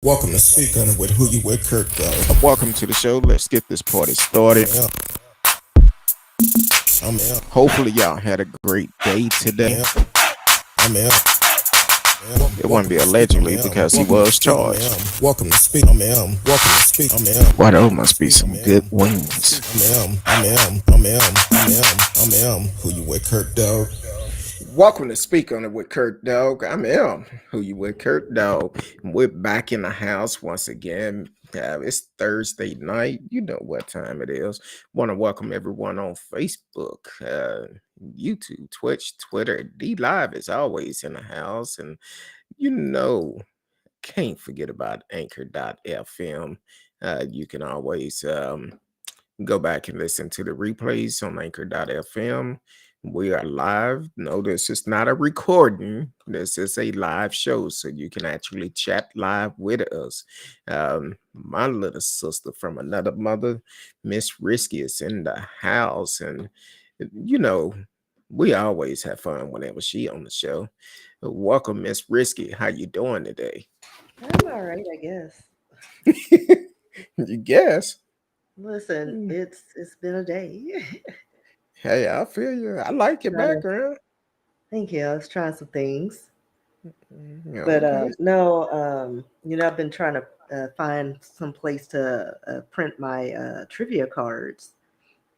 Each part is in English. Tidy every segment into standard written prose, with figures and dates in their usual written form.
Welcome to Speak On It with Who You With Curtdog. Welcome to the show. Let's get this party started. I'm out. I'm out. Hopefully, y'all had a great day today. I'm out. It wouldn't Welcome be to Speak. I'm allegedly out. because he Welcome to was Speak. I'm charged. out. Welcome to Speak. I'm out. Welcome to Speak. I'm out. Boy, those Welcome to must be Speak. I'm some out. good wings. I'm out. Who You With Curtdog. Welcome to Speak On It with Curtdog. I'm M. Who you with, Curtdog? We're back in the house once again. It's Thursday night. You know what time it is. Want to welcome everyone on Facebook, YouTube, Twitch, Twitter. D Live is always in the house. And you know, can't forget about Anchor.fm. You can always go back and listen to the replays on Anchor.fm. We are live. No, this is not a recording. This is a live show, so you can actually chat live with us. My little sister from another mother, Miss Risky, is in the house, and you know, we always have fun whenever she on the show. Welcome, Miss Risky. How you doing today? I'm all right, I guess. You guess. Listen, Mm. it's been a day. Hey, I feel you. I like your Trying to background. Thank you. I was trying some things, but Okay. no, I've been trying to find some place to print my trivia cards.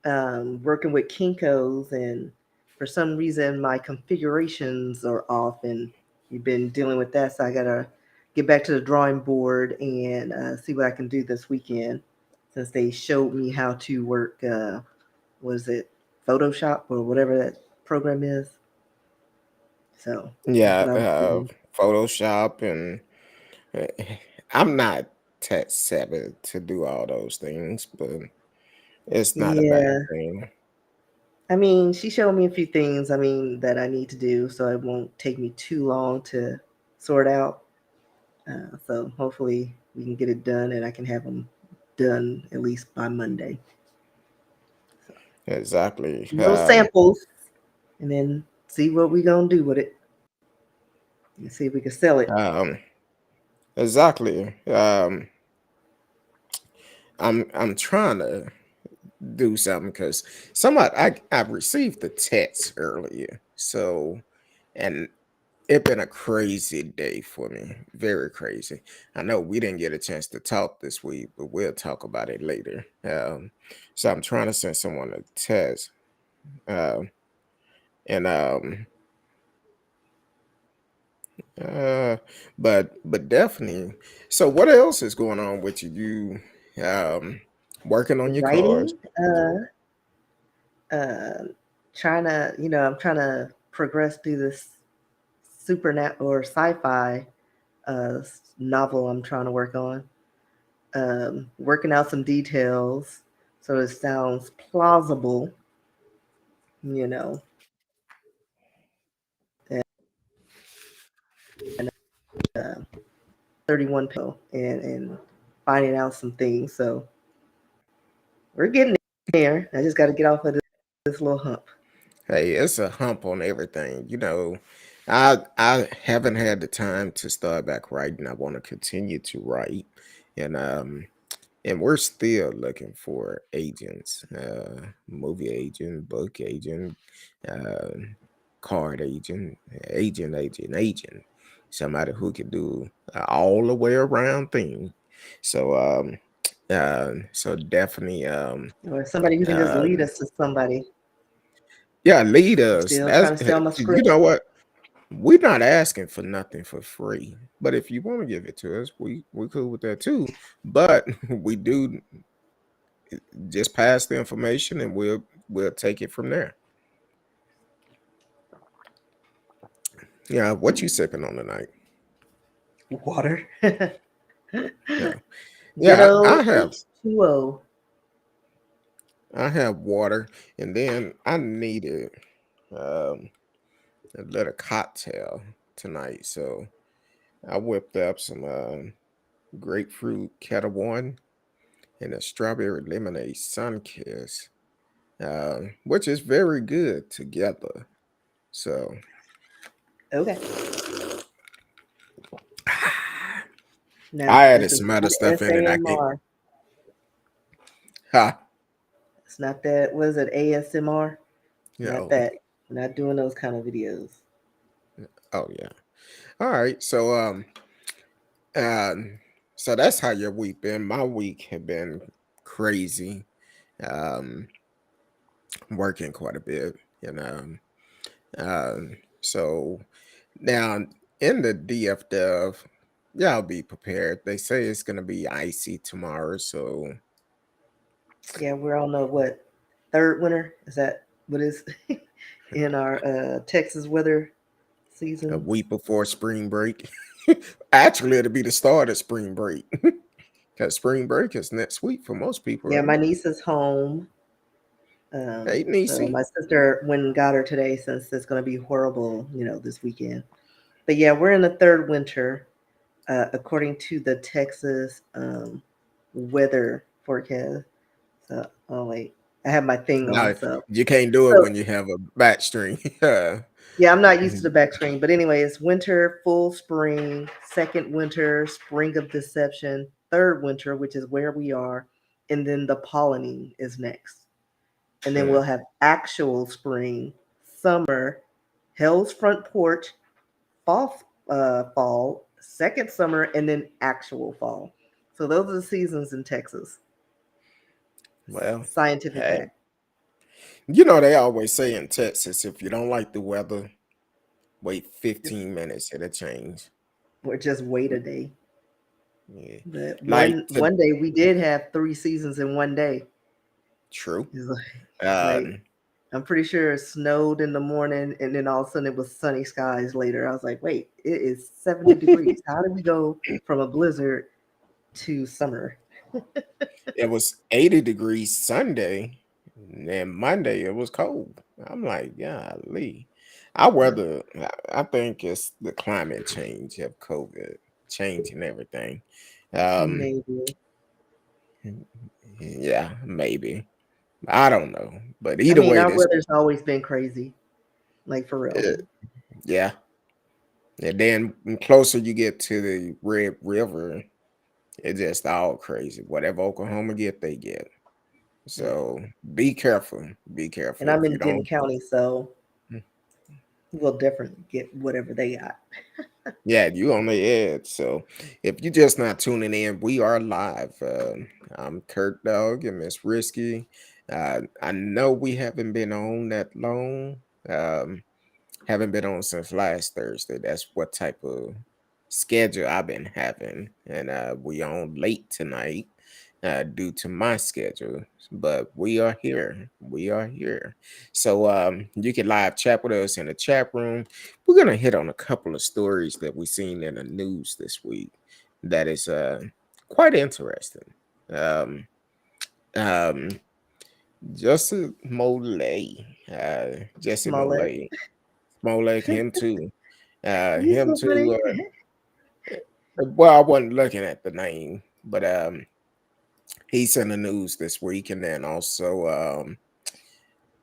Working with Kinkos, and for some reason my configurations are off, and you've been dealing with that, so I gotta get back to the drawing board and see what I can do this weekend, since they showed me how to work. Was it Photoshop or whatever that program is? So that's Yeah, what I was doing. Photoshop and uh, I'm not tech savvy to do all those things, but it's not a bad Yeah, thing. I mean, she showed me a few things. I mean, that I need to do, so it won't take me too long to sort out. So hopefully we can get it done, and I can have them done at least by Monday. So Exactly. little samples, and then see what we gonna do with it, and see if we can sell it. Um, exactly. I'm trying to do something because somebody I received the text earlier, so and it's been a crazy day for me, very crazy. I know we didn't get a chance to talk this week, but we'll talk about it later. So I'm trying to send someone a test, um, and uh, but definitely. So what else is going on with you? Working on your cars. Writing, uh, trying to, I'm trying to progress through this supernat or sci-fi uh, novel I'm trying to work on. Working out some details so it sounds plausible, you know, and 31 and finding out some things. So we're getting there. I just got to get off of this little hump. Hey, it's a hump on everything. I haven't had the time to start back writing. I want to continue to write, and we're still looking for agents, movie agent, book agent, uh, card agent, somebody who can do all the way around thing. So so definitely Or somebody who can just lead um us to somebody. yeah, lead I'm us. still That's trying to sell my you script. know what? We're not asking for nothing for free. But if you want to give it to us, we cool with that too. But we do just pass the information and we'll take it from there. Yeah, what you sipping on tonight? Water. Yeah. Good Yeah, old H2O. I have water and then I needed um a little cocktail tonight. So I whipped up some grapefruit kettle one and a strawberry lemonade sun kiss, which is very good together. So Okay. Now I added this is some other not stuff in it. I can't. SAMR. Ha. It's not that. Was it ASMR? You Not know. that. We're not doing those kind of videos. Oh yeah. All right. Um, so that's how your week been. My week had been crazy. Um, working quite a bit. You know. So now in the DFW, y'all be prepared. They say it's gonna be icy tomorrow, so Yeah, we're on the what, third winter? Is that what is in our Texas weather a season? week before spring break. Actually, it'll be the start of spring break because spring break is next week for most people, Yeah, right? my niece is home. Hey, So Nisi. my sister went and got her today since it's going to be horrible, this weekend. But yeah, we're in the third winter, according to the Texas weather forecast. So, oh wait, I have my thing on. No, So, you can't do it so when you have a back string. yeah, I'm not used to the back screen. But anyway, it's winter, full spring, second winter, spring of deception, third winter, which is where we are, and then the pollinating is next. And then Yeah. we'll have actual spring, summer, Hell's front porch, fall, second summer, and then actual fall. So those are the seasons in Texas. Well, Scientific hey, fact. they always say in Texas, if you don't like the weather, wait Just 15 minutes, it'll change. or just wait a day. Yeah. But Like the one day we did have 3 seasons in one day. true. It's like Um, I'm pretty sure it snowed in the morning and then all of a sudden it was sunny skies later. I was like, wait, it is 70 degrees. How did we go from a blizzard to summer? it was 80 degrees Sunday, and then Monday it was cold. I'm like, yeah, Lee. I think it's the climate change of COVID changing everything. Um, Maybe. yeah, maybe. I don't know. But I either mean, way, our this weather's always been crazy, like for real. uh, yeah. And then the closer you get to the Red River, it's just all crazy. Whatever Oklahoma get, they get. Yeah. So be careful. Be And careful. I'm If you in Denton don't, County, so we'll definitely get whatever they got. yeah, you on the edge. So if you're just not tuning in, we are live. I'm Curtdog and Miss Risky. I know we haven't been on that long. Haven't been on since last Thursday. That's what type of schedule I've been having. And we on late tonight due to my schedule. But we are here. We are here. So you can live chat with us in the chat room. We're gonna hit on a couple of stories that we seen in the news this week that is quite interesting. Um um Jesse Molay, Jesse Smollett. Molay, Smollett, him too. You Him so too. funny. Well, I wasn't looking at the name, but he's in the news this week, and then also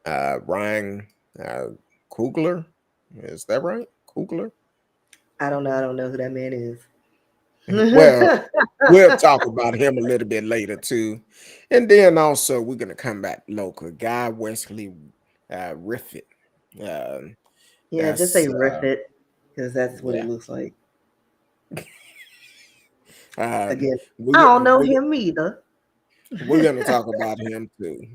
Ryan uh, Kugler. Is that right? Kugler. I don't know. I don't know who that man is. Well, we'll talk about him a little bit later too, and then also we're gonna come back local. Guy Wesley Riffit. Um, Yeah, just that's say riff it because that's what it yeah. looks like. Um, Again, we I get don't know we him either. we're gonna talk about him too.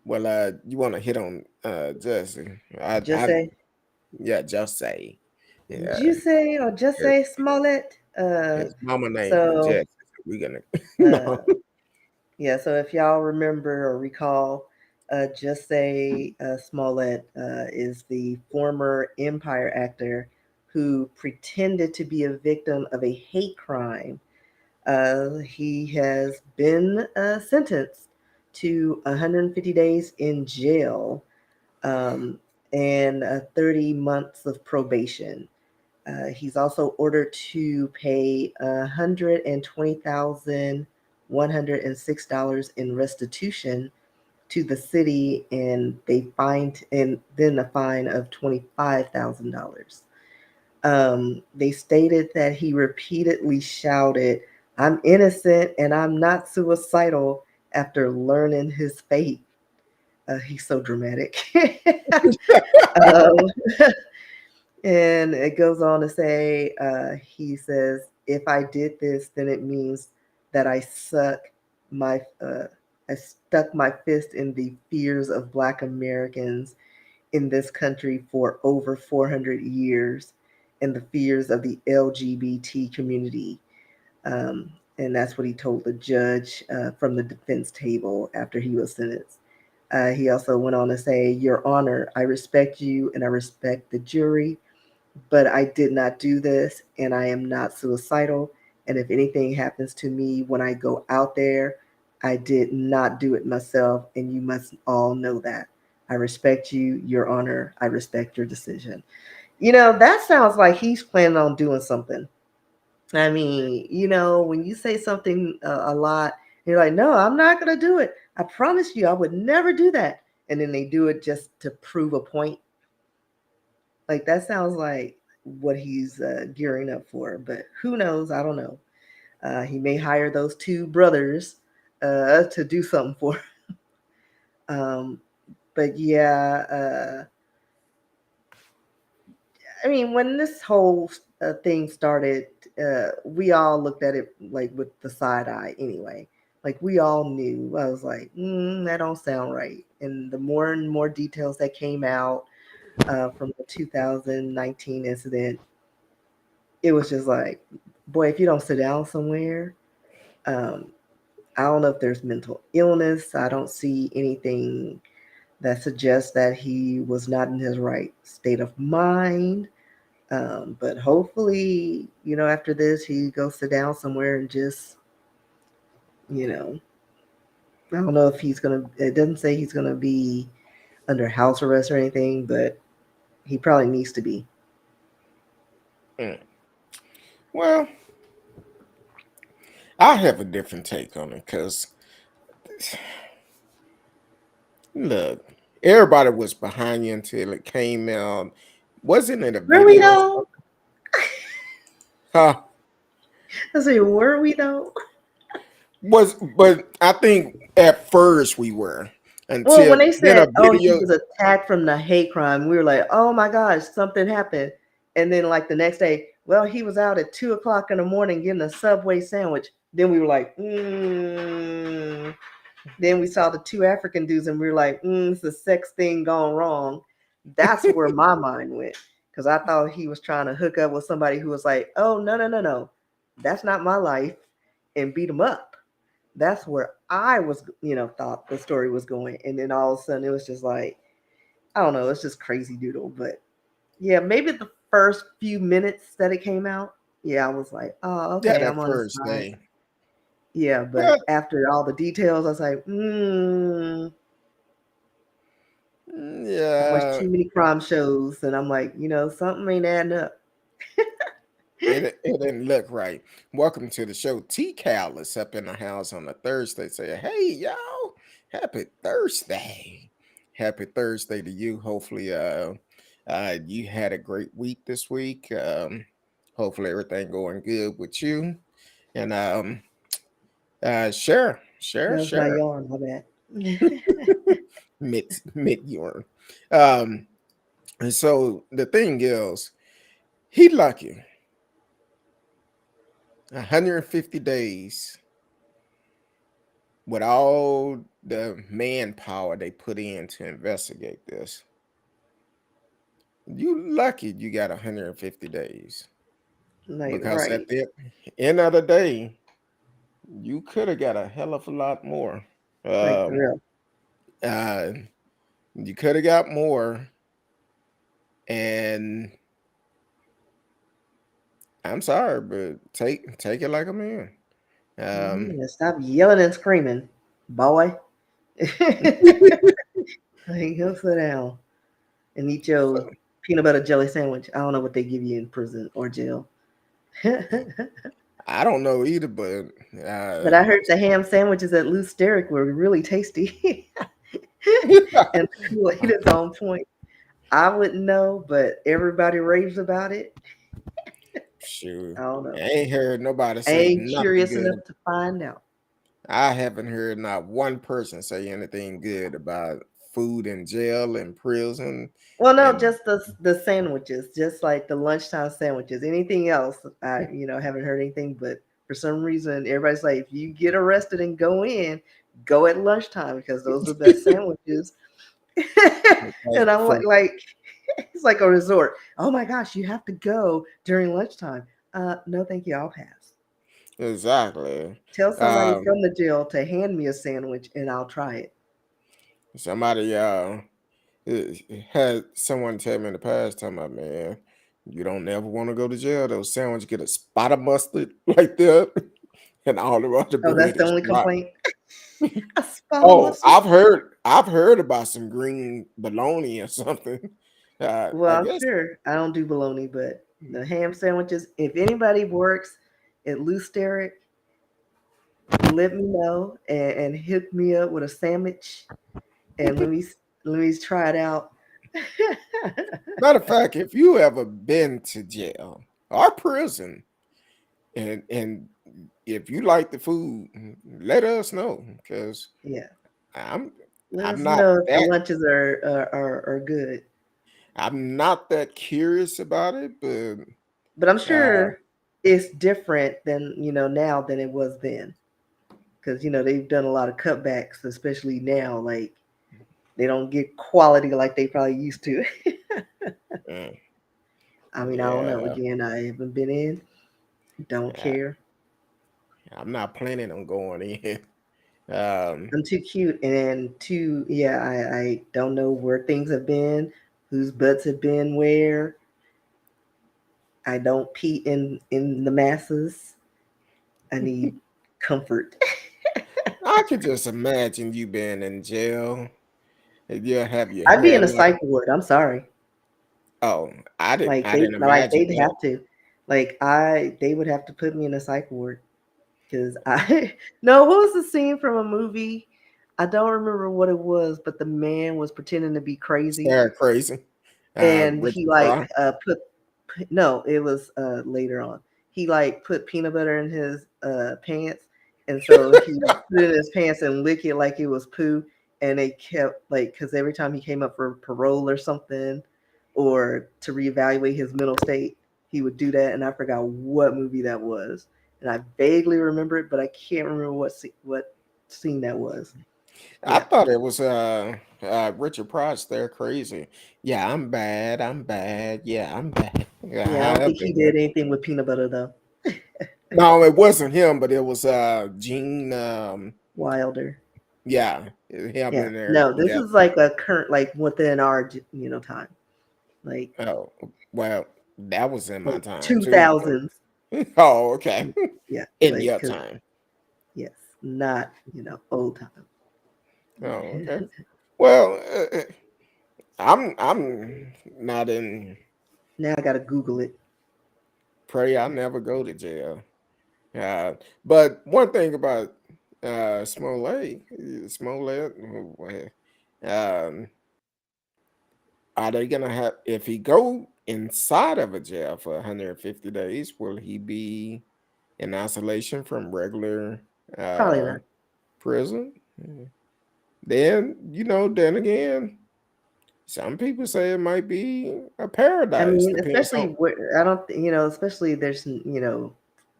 Well, you want to hit on Jesse? Just say, Yeah, just say, yeah, just say, or just his, say Smollett. his mama name is So, Jesse. So we gonna uh, no, yeah. So if y'all remember or recall, just say Smollett is the former Empire actor who pretended to be a victim of a hate crime. He has been sentenced to 150 days in jail um, and 30 months of probation. He's also ordered to pay $120,106 in restitution to the city, and they fined, and then a fine of $25,000. They stated that he repeatedly shouted, "I'm innocent and I'm not suicidal," after learning his fate. He's so dramatic. um, and it goes on to say, he says, "If I did this, then it means that my, I stuck my fist in the fears of Black Americans in this country for over 400 years and the fears of the LGBT community." Um, and that's what he told the judge from the defense table after he was sentenced. He also went on to say, "Your Honor, I respect you and I respect the jury, but I did not do this and I am not suicidal. And if anything happens to me when I go out there, I did not do it myself. And you must all know that. I respect you, Your Honor. I respect your decision." That sounds like he's planning on doing something. I mean, when you say something a lot, you're like, "No, I'm not going to do it. I promise you, I would never do that." And then they do it just to prove a point. Like that sounds like what he's gearing up for, but who knows? I don't know. He may hire those two brothers to do something for him. But yeah, I mean, when this whole thing started, we all looked at it like with the side eye anyway. Like we all knew. I was like, that don't sound right. And the more and more details that came out from the 2019 incident, it was just like, boy, if you don't sit down somewhere, um, I don't know if there's mental illness. I don't see anything that suggests that he was not in his right state of mind. But hopefully, after this, he goes sit down somewhere and just, you know, I don't know if he's gonna. It doesn't say he's gonna be under house arrest or anything, but he probably needs to be. Mm. Well, I have a different take on it because look, everybody was behind you until it came out. Wasn't it a Were we video? though? Huh? I say, were we though? But I think at first we were Well, until when they then a said, "Oh, he video. was attacked from the hate crime," we were like, "Oh my gosh, something happened." And then, like the next day, well, he was out at 2 o'clock in the morning getting a Subway sandwich. Then we were like, Then we saw the two African dudes, and we were like, "It's a sex thing gone wrong." That's where my mind went because I thought he was trying to hook up with somebody who was like, "Oh no, no, no, no, that's not my life," and beat him up. That's where I was, thought the story was going. And then all of a sudden it was just like, I don't know, it's just crazy doodle. But yeah, maybe the first few minutes that it came out, yeah, I was like, oh, Yeah, okay, I'm that on his first side. day. Yeah, But but after all the details, I was like, I watched yeah, too many crime shows, and I'm like, something ain't adding up. it didn't look right. Welcome to the show. T Cal is up in the house on a Thursday. Say, hey y'all, happy Thursday. Happy Thursday to you. Hopefully you had a great week this week. Hopefully everything going good with you. And That was my share. yarn, my bad. Mid yarn. Um and so the thing is, he lucky 150 days with all the manpower they put in to investigate this. You lucky you got 150 days Like, because at right. the end of the day, you could have got a hell of a lot more. Like, for Um, real. uh, you could have got more, and I'm sorry, but take it like a man. Um, Stop yelling and screaming, boy. Like, go sit down and eat your so peanut butter jelly sandwich. I don't know what they give you in prison or jail. I don't know either, but But I heard the ham sandwiches at Lou Steric were really tasty. And the Kool-Aid is on point. I wouldn't know, but everybody raves about it. Shoot, I don't I know. ain't heard nobody I say ain't nothing curious good. enough to find out. I haven't heard not one person say anything good about food in jail and prison. Well, no, And just the sandwiches, just like the lunchtime sandwiches. Anything else, I haven't heard anything. But for some reason, everybody's like, if you get arrested and go in, go at lunchtime because those are the best sandwiches. like And I'm for like, it's like a resort. Oh my gosh, you have to go during lunchtime. No, thank you. I'll pass. exactly. Tell somebody Um, from the jail to hand me a sandwich and I'll try it. somebody had someone tell me in the past, talking about, man, you don't ever want to go to jail. Those sandwiches get a spot of mustard like that, and all the other Oh, that's bread the is only rotten. complaint. A spot of Oh, mustard. I've heard about some green bologna or something. I Well, I'm guess. sure I don't do bologna, but the ham sandwiches. If anybody works at Lou Sterrick, let me know and hook me up with a sandwich and let me try it out. Matter of fact, if you ever been to jail or prison, and if you like the food, let us know because Yeah, I'm let I'm us not know if the that lunches are good. I'm not that curious about it, but But I'm uh, sure it's different than now than it was then because they've done a lot of cutbacks, especially now. Like they don't get quality like they probably used to. mm, I mean, I don't know. yeah, Again, I haven't been in. Don't yeah, care. I'm not planning on going in. Um, I'm too cute and too. Yeah, I don't know where things have been, whose butts have been where. I don't pee in the masses. I need comfort. I could just imagine you being in jail. And you'll have your I'd be hair in a like, psych ward. I'm sorry. oh, I didn't Like I didn't imagine they'd that. have to. They would have to put me in a psych ward because I no. What was the scene from a movie? I don't remember what it was, but the man was pretending to be crazy, Sarah crazy. and he Richard like Pryor. no, it was later on. He like put peanut butter in his pants, and so he put it in his pants and lick it like it was poo. And they kept like because every time he came up for parole or something, or to reevaluate his mental state, he would do that. And I forgot what movie that was, and I vaguely remember it, but I can't remember what scene that was. I Yeah, thought it was Richard Pryor. They're crazy. Yeah, I'm bad. I'm bad. Yeah, I'm bad. yeah. I Yeah, don't I've think he been there. did anything with peanut butter though. No, it wasn't him, but it was Gene. Wilder. Yeah, him Yeah. in there. No, this Yeah. is like a current, like within our, time, like Oh, well, that was in my like time two too. thousands. Oh, okay. Yeah, In like your because time. yes, not old Oh, time. okay. Well, I'm not in. Now I gotta Google it. Pray I never go to jail. But one thing about Smollett, um, are they gonna have if he go inside of a jail for 150 days? Will he be in isolation from regular Probably uh not. prison? Then again, some people say it might be a I paradise. mean, Depends especially on. where I don't, especially there's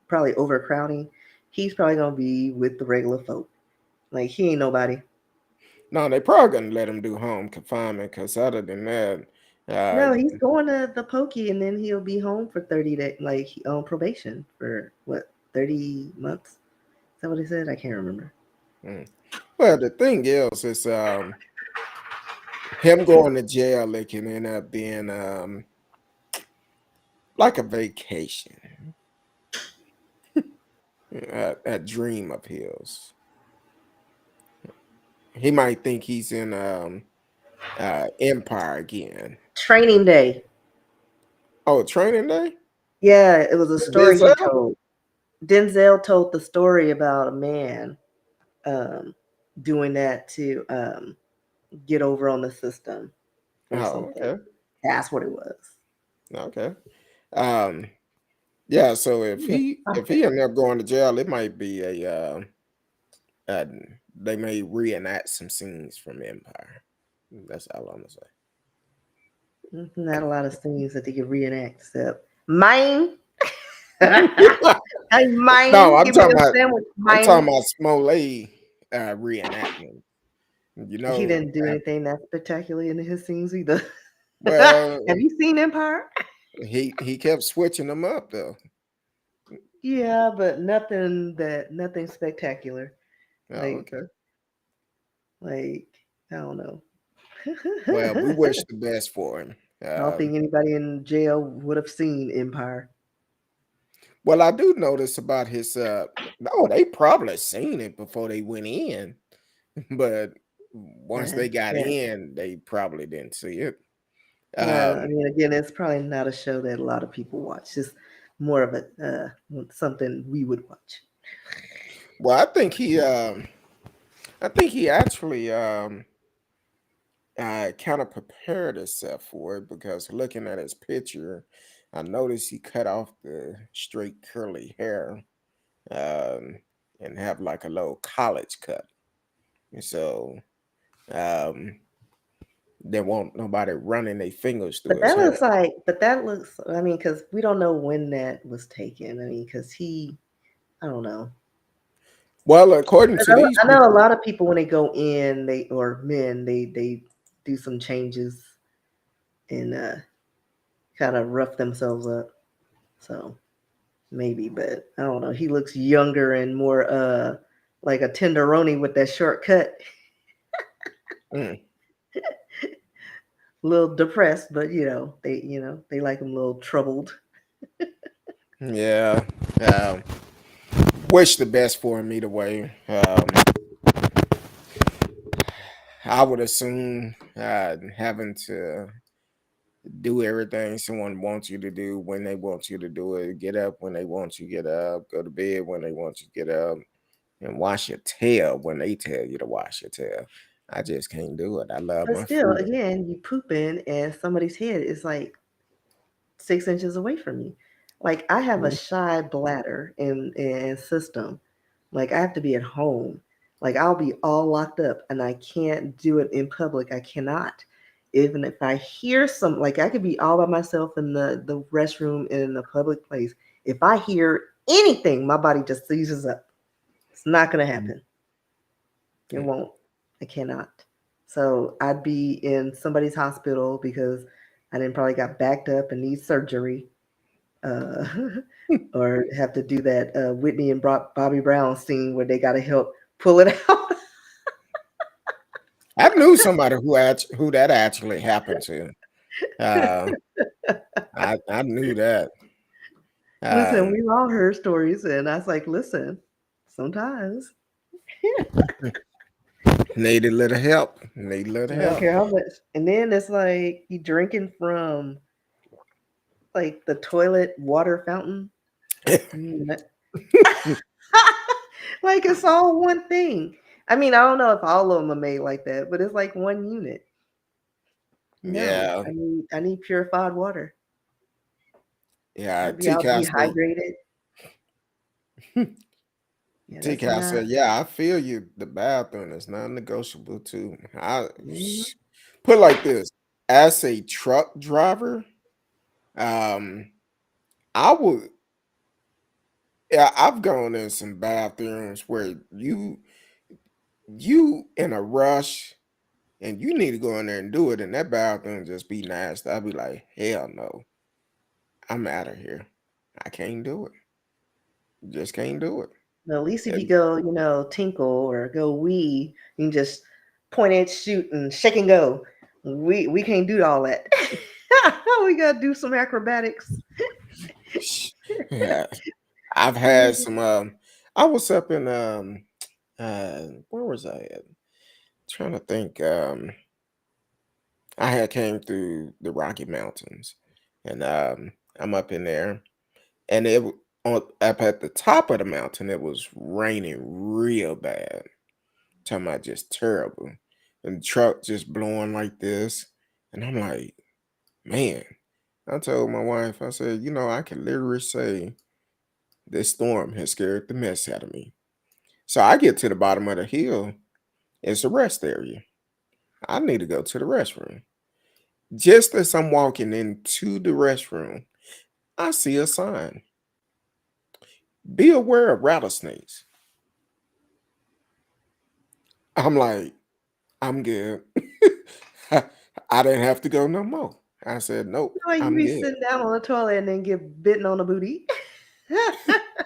probably overcrowding. He's probably gonna be with the regular folk. Like he ain't nobody. No, they probably gonna let him do home confinement because other than that, uh, No, he's going to the pokey, and then he'll be home for 30 days, like on probation for what 30 months. Is that what he said? I can't remember. mm. Well, the thing is him going to jail. It can end up being like a vacation, a dream of his. He might think he's in Empire again. Training Day. Oh, training day. Yeah, it was a story he Denzel? told. Denzel told the story about a man um, doing that to get over on the system or Oh, something. okay, That's what it was. okay. Um, Yeah, so if Yeah, he stop if it. he ended up going to jail, it might be uh they may reenact some scenes from Empire. That's all I'm gonna say. Not a lot of scenes that they can reenact, except mine. Hey, No, mine, I'm give me talking a about sandwich, I'm talking mine. about Smollett reenactment. You He know, didn't do anything that spectacular in his scenes either. Have well, you seen Empire? he kept switching them up though. Yeah, but nothing spectacular. Oh, Like okay. like I don't know. Well, we wish the best for him. I don't think anybody in jail would have seen Empire. Well, I do notice about his no, they probably seen it before they went in, but once they got Yeah. in, they probably didn't see it. Well, I Um, mean, again, it's probably not a show that a lot of people watch. It's more of a something we would watch. well, I think he actually kind of prepared himself for it because looking at his picture, I noticed he cut off the straight curly hair um, and have like a little college cut. And so um, there won't nobody running their fingers through his hair. But that looks. I mean, because we don't know when that was taken. I mean, because I don't know. Well, according to these I know a people, lot of people when they go in, they or men, they do some changes and kind of rough themselves up. So maybe, but I don't know. He looks younger and more like a tenderoni with that short cut. mm, A little depressed, but they like him a little troubled. yeah, um, wish the best for him either way. I would assume having to do everything someone wants you to do when they want you to do it, get up when they want you to get up, go to bed when they want you to get up, and wash your tail when they tell you to wash your tail. I just can't do it. I love But my still, freedom. again, you pooping and somebody's head is like 6 inches away from you. Like I have a Mhm. shy bladder and system. Like I have to be at home. Like I'll be all locked up and I can't do it in public. I cannot. Even if I hear some, like I could be all by myself in the restroom in a public place. If I hear anything, my body just seizes up. It's not gonna happen. It won't. I cannot. So I'd be in somebody's hospital because I then probably got backed up and need surgery, uh, or have to do that Whitney and Bobby Brown scene where they got to help pull it out. I knew somebody who that actually happened to. Uh, I knew that. Listen, Um, we've all heard stories, and I was like, listen, sometimes needed a little help. Need a I little don't help. care how much. And then it's like you drinking from like the toilet water fountain. Mm, like it's all one thing. I mean, I don't know if all of them are made like that, but it's like one unit. No, Yeah, I need purified water. yeah. I'd be all dehydrated. Yeah, that's TK not. said, "Yeah, I feel you. The bathroom is non-negotiable too. Mhm. Put it like this: as a truck driver, um, I would. Yeah, I've gone in some bathrooms where you in a rush and you need to go in there and do it, and that bathroom just be nasty. I'd be like, hell no, I'm out of here. I can't do it. Just can't do it. Well, at least if you And go, tinkle or go wee, you can just point and shoot and shake and go. We can't do all that. We gotta do some acrobatics. yeah, I've had some. I was up in where was I at? Trying to think. I had came through the Rocky Mountains, and I'm up in there, and up at the top of the mountain, it was raining real bad. Talking about just terrible, and the truck just blowing like this, and I'm like, man. I told my wife, I said, I can literally say this storm has scared the mess out of me. So I get to the bottom of the hill. It's a rest area. I need to go to the restroom. Just as I'm walking into the restroom, I see a sign. Be aware of rattlesnakes. I'm like, I'm good. I didn't have to go no more. I said, nope, Why you I'm be good. sitting down on the toilet and then get bitten on the booty?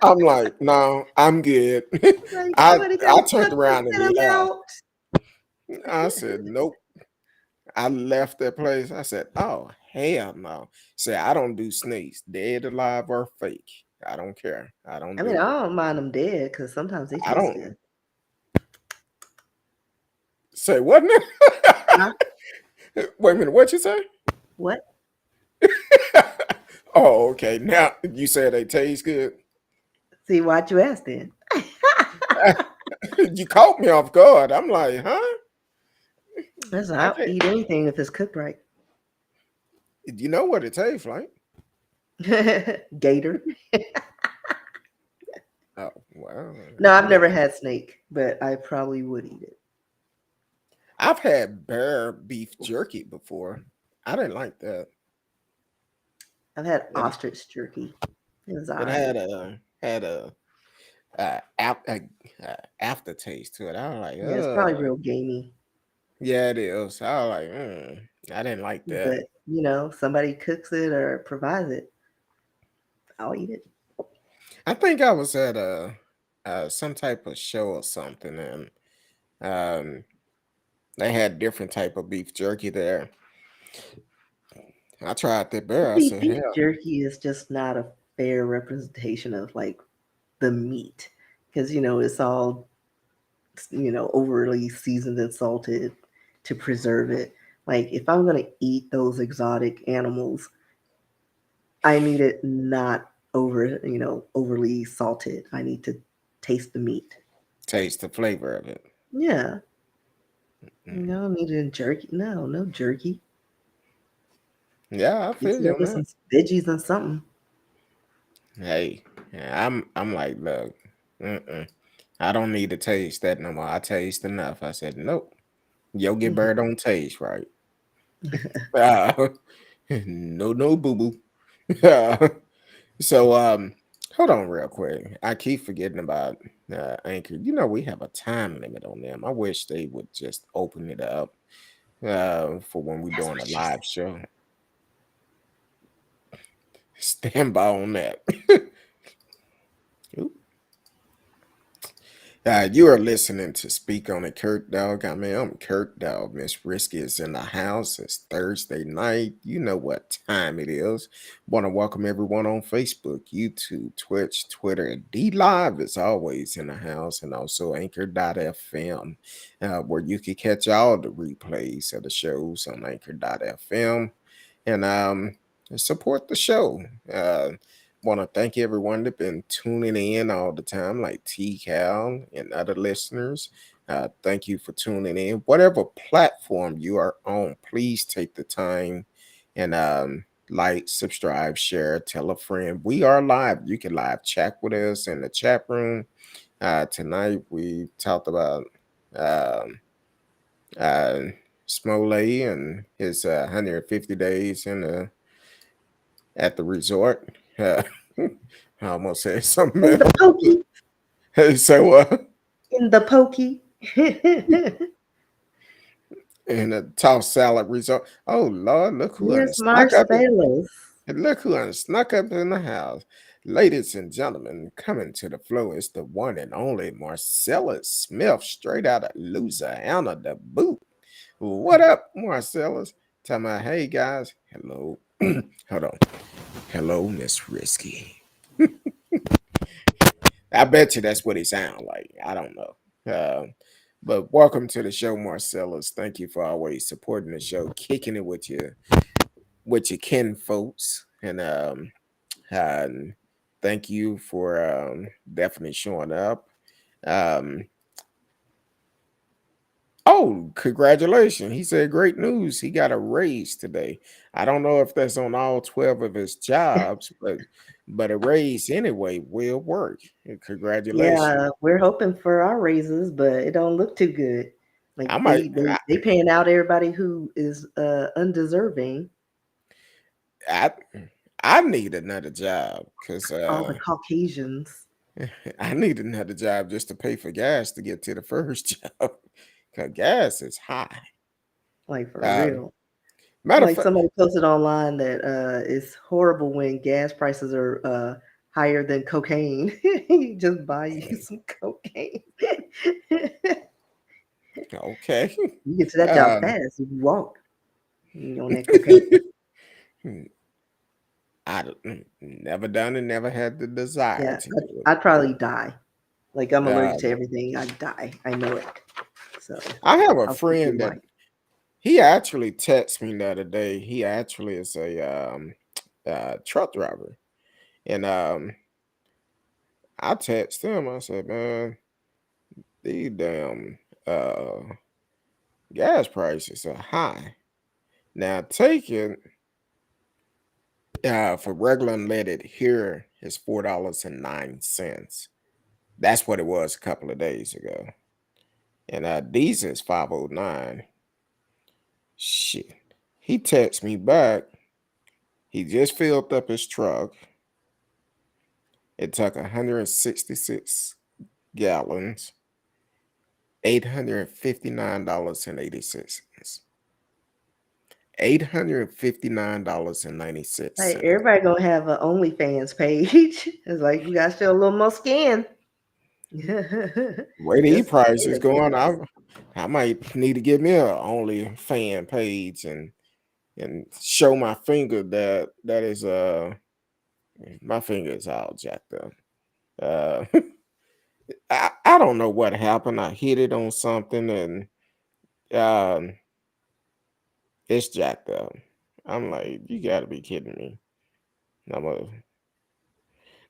I'm like, no, I'm good. Like I somebody got I a turned touch to around spit and them left. out. I said, nope. I left that place. I said, oh, hell no. Say, I don't do snakes, dead, alive, or fake. I don't care. I don't I mean, do it. I don't mind them dead because sometimes they I taste good. don't say, wasn't Huh? it? Wait a minute, what you say? What? Oh, okay. Now you said they taste good. See, why'd you ask then? You caught me off guard. I'm like, huh? Listen, I've I'll had, eat anything if it's cooked right. you know what it tastes like? Gator. Oh, well, No, I I've never mean, had snake, but I probably would eat it. I've had bear beef jerky before. I didn't like that. I've had It ostrich jerky. It was all it right. had a aftertaste to it. I was like, Yeah, it's probably real gamey, yeah, it is. I was like, I didn't like that. but somebody cooks it or provides it, I'll eat it. I think I was at some type of show or something, and um, they had different type of beef jerky there. I tried that bear. I See, said, beef hell, jerky is just not a fair representation of like the meat because it's all overly seasoned and salted to preserve it. Like if I'm gonna eat those exotic animals, I need it not overly salted. I need to taste the meat. taste the flavor of it. Yeah, Mm. I don't need it in jerky. No, no jerky. Yeah, I Mix feel it you up on with that. some veggies and something. Hey, yeah, I'm like, look, mm-mm. I don't need to taste that no more. I taste enough. I said, nope, Yogi Bear don't taste right. Uh, no, no, boo boo. So, hold on real quick. I keep forgetting about Anchor. We have a time limit on them. I wish they would just open it up for when we're That's doing what a she said. live show. Stand by on that. Oop. You are listening to Speak on it, Kurt Dog. I'm Kurt Dog. Miss Risky is in the house. It's Thursday night. You know what time it is. Want to welcome everyone on Facebook, YouTube, Twitch, Twitter, and D Live is always in the house, and also Anchor.fm, where you can catch all the replays of the shows on Anchor.fm and support the show. Want to thank everyone that been tuning in all the time, like T Cal and other listeners. Thank you for tuning in. Whatever platform you are on, please take the time and like, subscribe, share, tell a friend. We are live. You can live chat with us in the chat room. Tonight we talked about um, uh, Smoley and his 150 days in the at the resort. I almost said something In the else. pokey, So, in the pokey. in a tossed salad resort. Oh Lord, look who Here's snuck up in, Marcellus. look who snuck up in the house. Ladies and gentlemen, coming to the floor is the one and only Marcellus Smith, straight out of Louisiana, the boot. What up, Marcellus? Tell me, hey guys, hello. Hold on. Hello, Miss Risky. I bet you that's what he sound like. I don't know. But welcome to the show, Marcellus. Thank you for always supporting the show, kicking it with your kin folks, and thank you for definitely showing up. Um, oh, congratulations. He said, great news. He got a raise today. I don't know if that's on all 12 of his jobs, but a raise anyway will work. And congratulations. Yeah, we're hoping for our raises, but it don't look too good. Like I might they paying out everybody who is undeserving. I I need another job because All the Caucasians, I need another job just to pay for gas to get to the first job. Cause gas is high. like for Um, real. matter of Like fact, somebody posted online that it's horrible when gas prices are higher than cocaine. You just buy you some cocaine. okay. You get to that job Um, fast. You walk on that cocaine. never done it, never had the desire Yeah, to do I'd probably it. die. Like I'm allergic to Um, everything. I'd die. I know it. So I have a I'll keep you in friend that mind. he actually texted me the other day. He actually is a truck driver, and I texted him. I said, "Man, these damn uh, gas prices are high." Now, taking for regular unleaded here is $4.09. That's what it was a couple of days ago, and diesel is 5.09. Shit, he texted me back. He just filled up his truck. It took 166 gallons, $859.86. Like $859.96. everybody gonna have an OnlyFans page. It's like you gotta show a little more skin. Way these Just prices saying. going, I might need to get me a only fan page and show my finger that is my finger is all jacked up. Uh I don't know what happened. I hit it on something and um it's jacked up. I'm like, you gotta be kidding me. I'm a,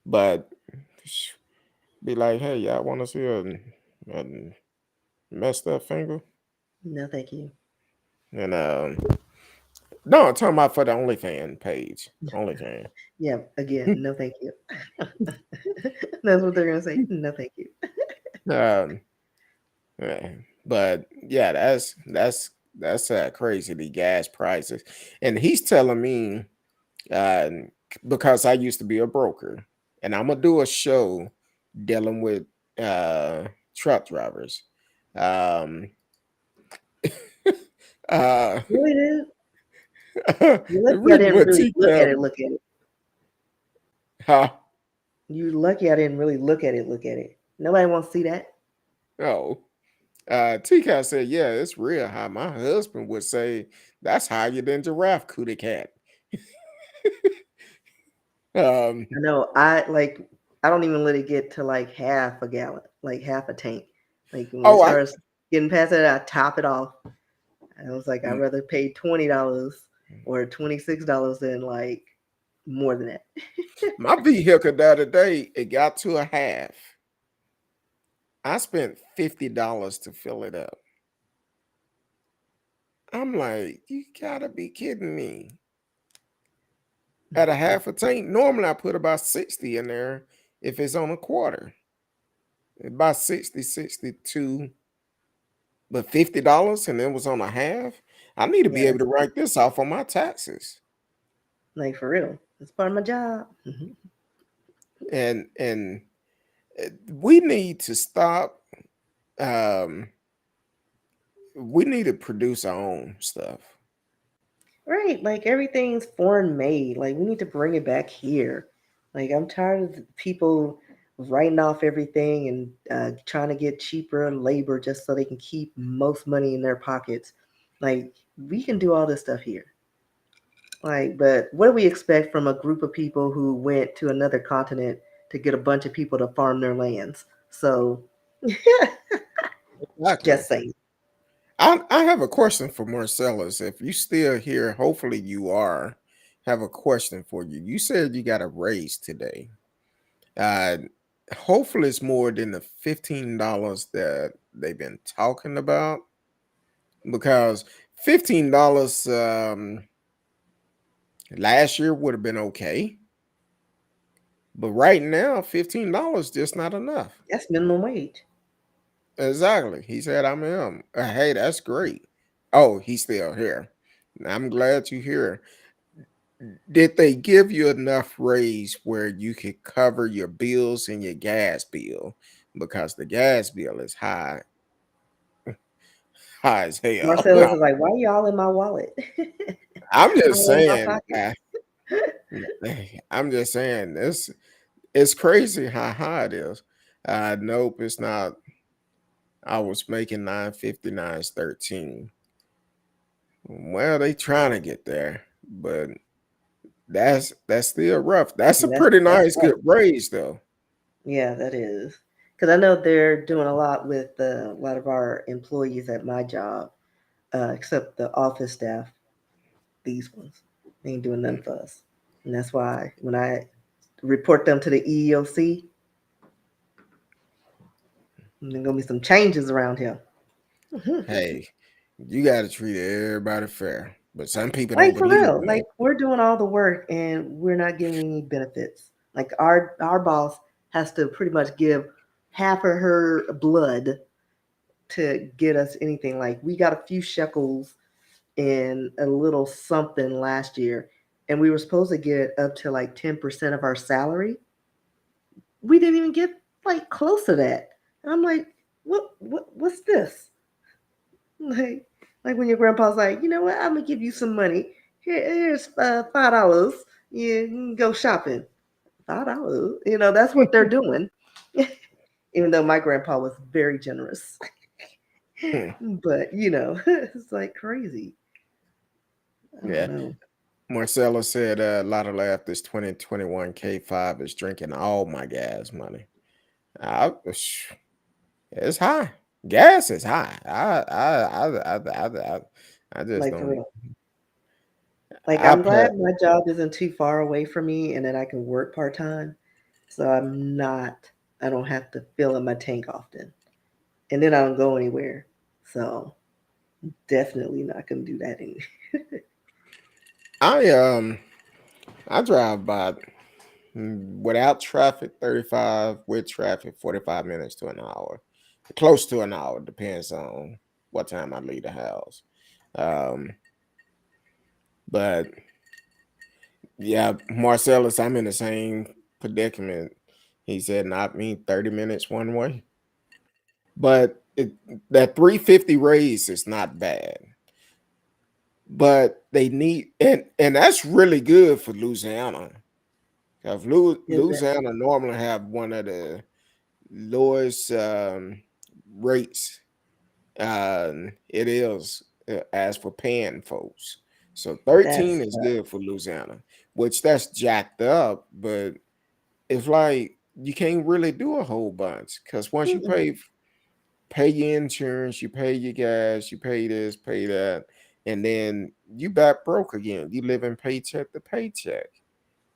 but be like, hey, y'all want to see a messed up finger? No, thank you. And no, I'm talking about for the OnlyFans page. OnlyFans. Yeah, again, no, thank you. That's what they're gonna say. No, thank you. um, yeah, but yeah, that's crazy. The gas prices, and he's telling me uh, because I used to be a broker, and I'm gonna do a show dealing with truck drivers. Um, uh, Really, dude? You're lucky I reading didn't what really T look at Cap, it. Look at it. huh? You lucky I didn't really look at it. Look at it. Nobody wants to see that. Oh, T-Cat said, yeah, it's real high. My husband would say that's higher than giraffe cootie cat. Um, I know. I like. I don't even let it get to like half a gallon, like half a tank. Like when it oh, I starts getting past that, I top it off. I was like, I'd m- rather pay $20 or $26 than like more than that. my vehicle the other day, it got to a half. I spent $50 to fill it up. I'm like, you gotta be kidding me. At a half a tank, normally I put about 60 in there if it's on a quarter. About 60, 62, but $50 and it was on a half. I need to Yeah, be able to write this off on my taxes. like for real. It's part of my job. And we need to stop. Um, we need to produce our own stuff. Right. Like everything's foreign made. Like we need to bring it back here. Like I'm tired of people writing off everything and trying to get cheaper labor just so they can keep most money in their pockets. Like we can do all this stuff here. Like, but what do we expect from a group of people who went to another continent to get a bunch of people to farm their lands? So Exactly. just saying. I have a question for Marcellus. If you still here, hopefully you are. Have a question for you. You said you got a raise today. Uh, hopefully it's more than the $15 that they've been talking about. because $15 last year would have been okay, but right now $15 just not enough. That's minimum wage. Exactly. He said, "I'm him." Hey, that's great. Oh, he's still here. I'm glad you're here. Did they give you enough raise where you could cover your bills and your gas bill? Because the gas bill is high as hell. Marcellus is like, why y'all in my wallet? I'm just All in my saying. pocket. I'm just saying this. It's crazy how high it is. Nope, it's not. I was making 959 13. Well, they trying to get there, but that's still rough. That's a pretty That's nice, right. good raise though. Yeah, that is. Because I know they're doing a lot with a lot of our employees at my job, except the office staff. These ones, they ain't doing nothing for us, and that's why when I report them to the EEOC, there's gonna be some changes around here. Hey, you got to treat everybody fair, but some people don't Like for believe real, in that. like we're doing all the work and we're not getting any benefits. Like our boss has to pretty much give half of her blood to get us anything. Like we got a few shekels and a little something last year, and we were supposed to get up to like 10% of our salary. We didn't even get like close to that. And I'm like, what's this? Like, like when your grandpa's like, you know what? I'm gonna give you some money. Here's $5. You can go shopping. $5. You know, that's what they're doing. Even though my grandpa was very generous, Hmm, but you know, it's like crazy. I don't yeah. know. Marcella said a lot of laugh. This 2021 K5 is drinking all my gas money. It's high. Gas is high. I just Like for don't. real. Like I I'm pay. glad my job isn't too far away from me and that I can work part time. So I don't have to fill up my tank often. And then I don't go anywhere. So definitely not gonna do that anymore. I I drive by without traffic 35, with traffic 45 minutes to an hour, close to an hour, depends on what time I leave the house. Um, but yeah, Marcellus, I'm in the same predicament. He said not me 30 minutes one way, but that 350 raise is not bad. But they need, and that's really good for Louisiana. Because Is it? Louisiana normally have one of the lowest rates it is as for paying folks. So 13 That's is good for Louisiana, which that's jacked up, but it's like you can't really do a whole bunch because once you mm-mm. pay your insurance, you pay your gas, you pay this, pay that, and then you back broke again. You live in paycheck to paycheck.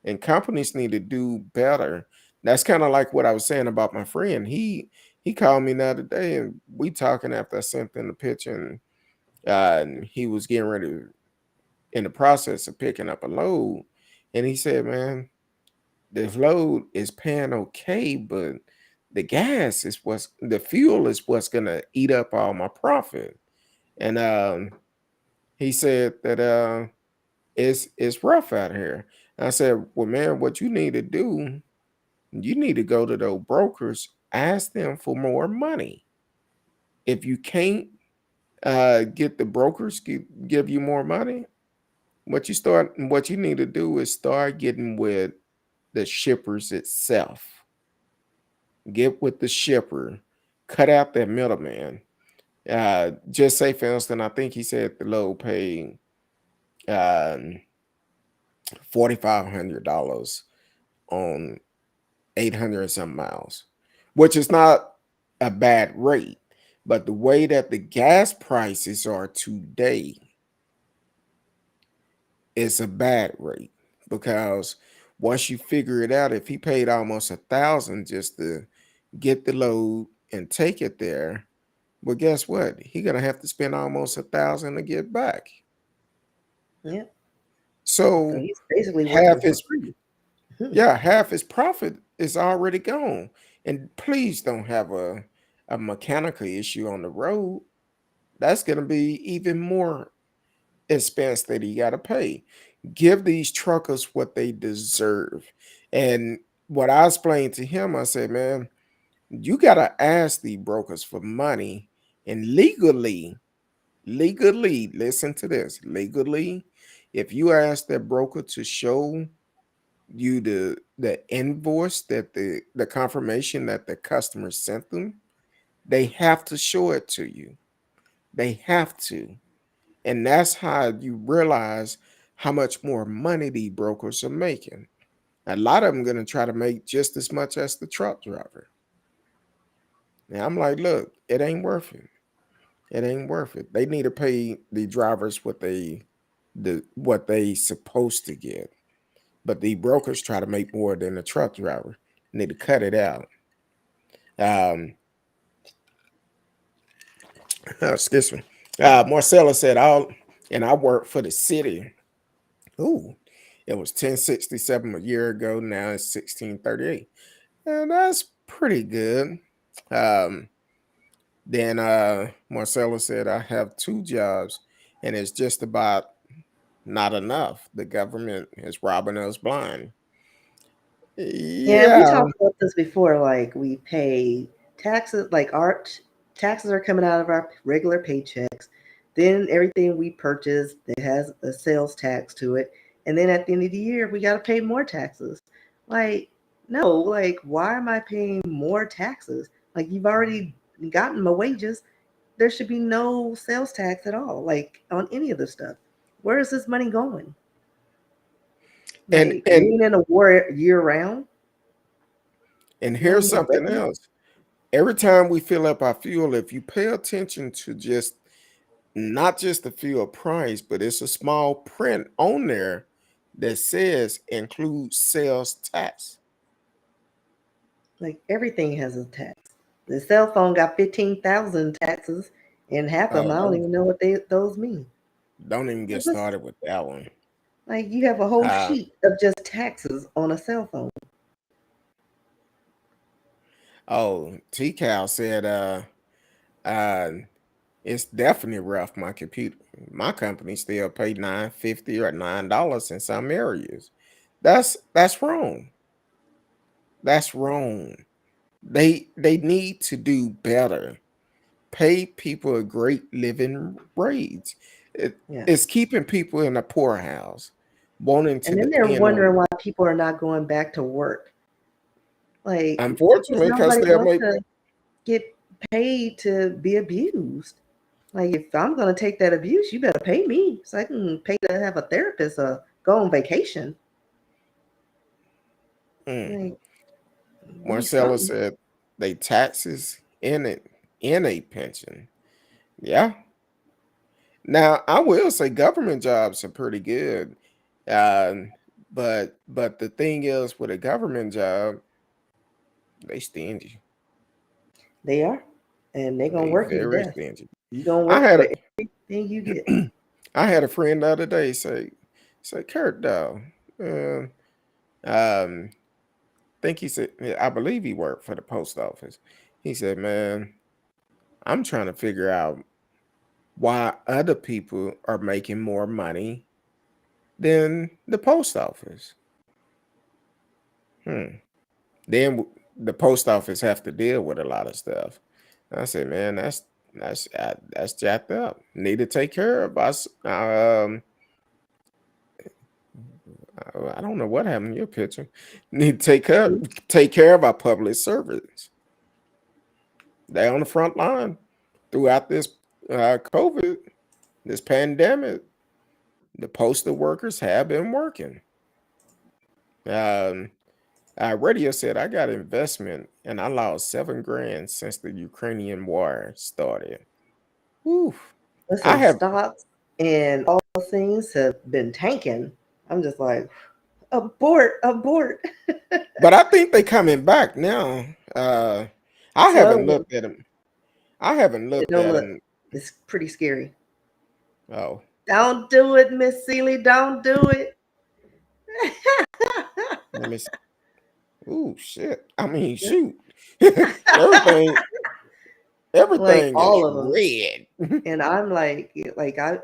And companies need to do better. That's kind of like what I was saying about my friend. He called me the other day, and we talking after I sent him the picture, and he was getting ready in the process of picking up a load, and he said, "Man, this load is paying okay, but the fuel is what's gonna eat up all my profit." And he said that it's rough out here. And I said, "Well, man, what you need to do, you need to go to those brokers, ask them for more money. If you can't get the brokers give you more money, what you need to do is start getting with the shippers itself. Get with the shipper, cut out that middleman. Just say, for instance, I think he said the low paid um, $4,500 on 800 and some miles, which is not a bad rate. But the way that the gas prices are today, it's a bad rate because once you figure it out, if he paid almost 1,000 just to get the load and take it there, Well, guess what? He gonna have to spend almost 1,000 to get back. Yeah. So So he's basically half working for his free. half his profit is already gone. And please don't have a mechanical issue on the road. That's gonna be even more expense that he gotta pay. Give these truckers what they deserve. And what I explained to him, I said, man, you gotta ask the brokers for money and legally, listen to this, legally, if you ask that broker to show you the invoice that the confirmation that the customer sent them, they have to show it to you. They have to. And that's how you realize how much more money the brokers are making. A lot of them going to try to make just as much as the truck driver. And I'm like, look, it ain't worth it. It ain't worth it. They need to pay the drivers what they supposed to get. But the brokers try to make more than the truck driver. Need to cut it out. Um, excuse me. Marcella said, and I work for the city. Ooh, it was 1067 a year ago. Now it's 1638. And that's pretty good. Um, then Marcella said, I have 2 jobs and it's just about not enough. The government is robbing us blind. Yeah, we Yeah. talked about this before. Like we pay taxes, like taxes are coming out of our regular paychecks. Then everything we purchase that has a sales tax to it, and then at the end of the year we got to pay more taxes. Like no, like why am I paying more taxes? Like you've already gotten my wages. There should be no sales tax at all. Like on any of the stuff. Where is this money going? And Like and being in a war year round. and No here's more something revenue. else. Every time we fill up our fuel, if you pay attention to just not just the fuel price, but it's a small print on there that says include sales tax. Like everything has a tax. The cell phone got 15,000 taxes, and half of Oh, them I don't even know what those mean. don't even get It's just started with that one. like you have a whole Uh, sheet of just taxes on a cell phone. oh, T Cal said, uh, it's definitely rough. My company still pay $9.50 or $9 in some areas. That's wrong. That's wrong. They need to do better. Pay people a great living wage. Yeah. It's keeping people in a poorhouse, wanting to And then they're depend on. wondering why people are not going back to work. Like, because Unfortunately, because nobody they'll wants make. to get paid to be abused. Like, if I'm going to take that abuse, you better pay me so I can pay to have a therapist or go on vacation. Mm. Like, give me Marcella something. said they taxes in a pension. Yeah. Now I will say government jobs are pretty good, um, but the thing is with a government job, they stingy. They are. And they're going to They work you to very death. stingy. You're going to I work had for a everything you get. I had a friend the other day say Curtdog, um, think he said I believe he worked for the post office. He said, "Man, I'm trying to figure out why other people are making more money than the post office." Hmm. The post office have to deal with a lot of stuff. I said, "Man, that's jacked up. Need to take care of us." I don't know what happened to your picture. Need to take care of our public servants. They on the front line throughout this COVID, this pandemic. The postal workers have been working. Um, Radio said I got investment and I lost 7 grand since the Ukrainian war started. Whew. I Listen, have, stocks and all those things have been tanking. I'm just like, abort, abort. but I think they coming back now. I haven't Slowly. looked at them. I haven't It looked don't at look. them. It's pretty scary. Oh, Don't do it, Miss Seeley. Don't do it. let me. Ooh, shit. I mean, shoot. everything, Like everything is all of them. red. And I'm like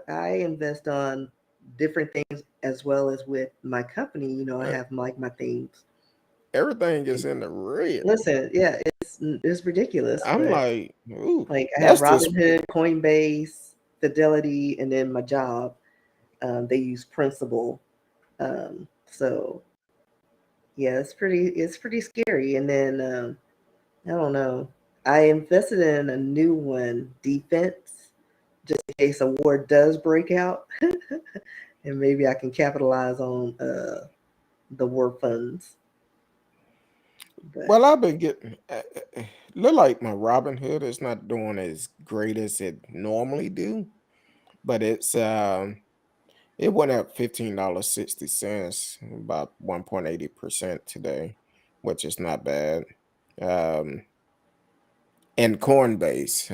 I invest on different things as well as with my company. I Uh, have like my things. everything is in the red. Listen, yeah, it's ridiculous, I'm but like, ooh, like I have that's just Robinhood, Coinbase, Fidelity, and then my job. They use Principal. So yeah, it's pretty scary. And then I don't know. I invested in a new one, defense, just in case a war does break out, and maybe I can capitalize on the war funds. But well. I've been getting look like my Robin Hood is not doing as great as it normally do, but it went up $15.60, about 1.80% today, which is not bad. Um, and Coinbase,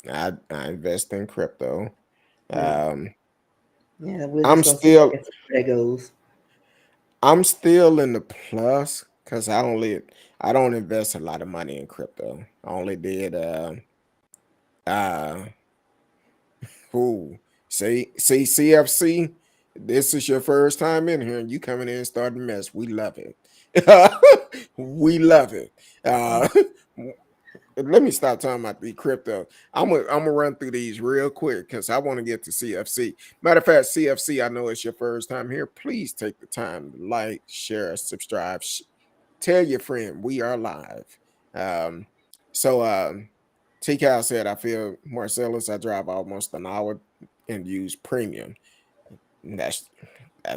I invest in crypto. mm, Um, yeah, we're I'm just gonna sit still back and see where that goes. I'm still in the plus because I don't invest a lot of money in crypto. I only did uh Ooh, see, CFC. This is your first time in here, and you coming in and starting mess. We love it. We love it. Mm. Let me stop talking about the crypto. I'm gonna run through these real quick because I want to get to CFC. Matter of fact, CFC. I know it's your first time here. Please take the time to like, share, subscribe, tell your friend we are live. Um, so T Cal said, I feel Marcellus, I drive almost an hour and use premium. That's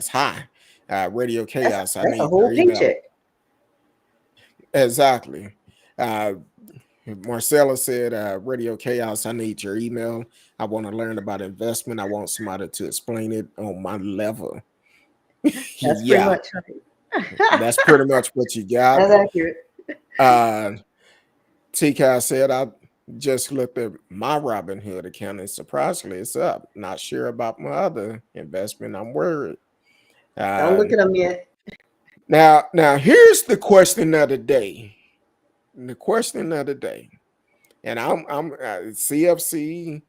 high. Radio That's Chaos, I that's a need your whole email. paycheck. Exactly. Uh Marcella said, Radio Chaos, I need your email. I want to learn about investment. I want somebody to explain it on my level. That's pretty Yeah, much right. that's pretty much what you got. That's accurate. Uh TK said, I just looked at my Robinhood account and surprisingly it's up. Not sure about my other investment. I'm worried. Don't Uh, look at them yet. now here's the question of the day. The question of the day, and I'm CFC.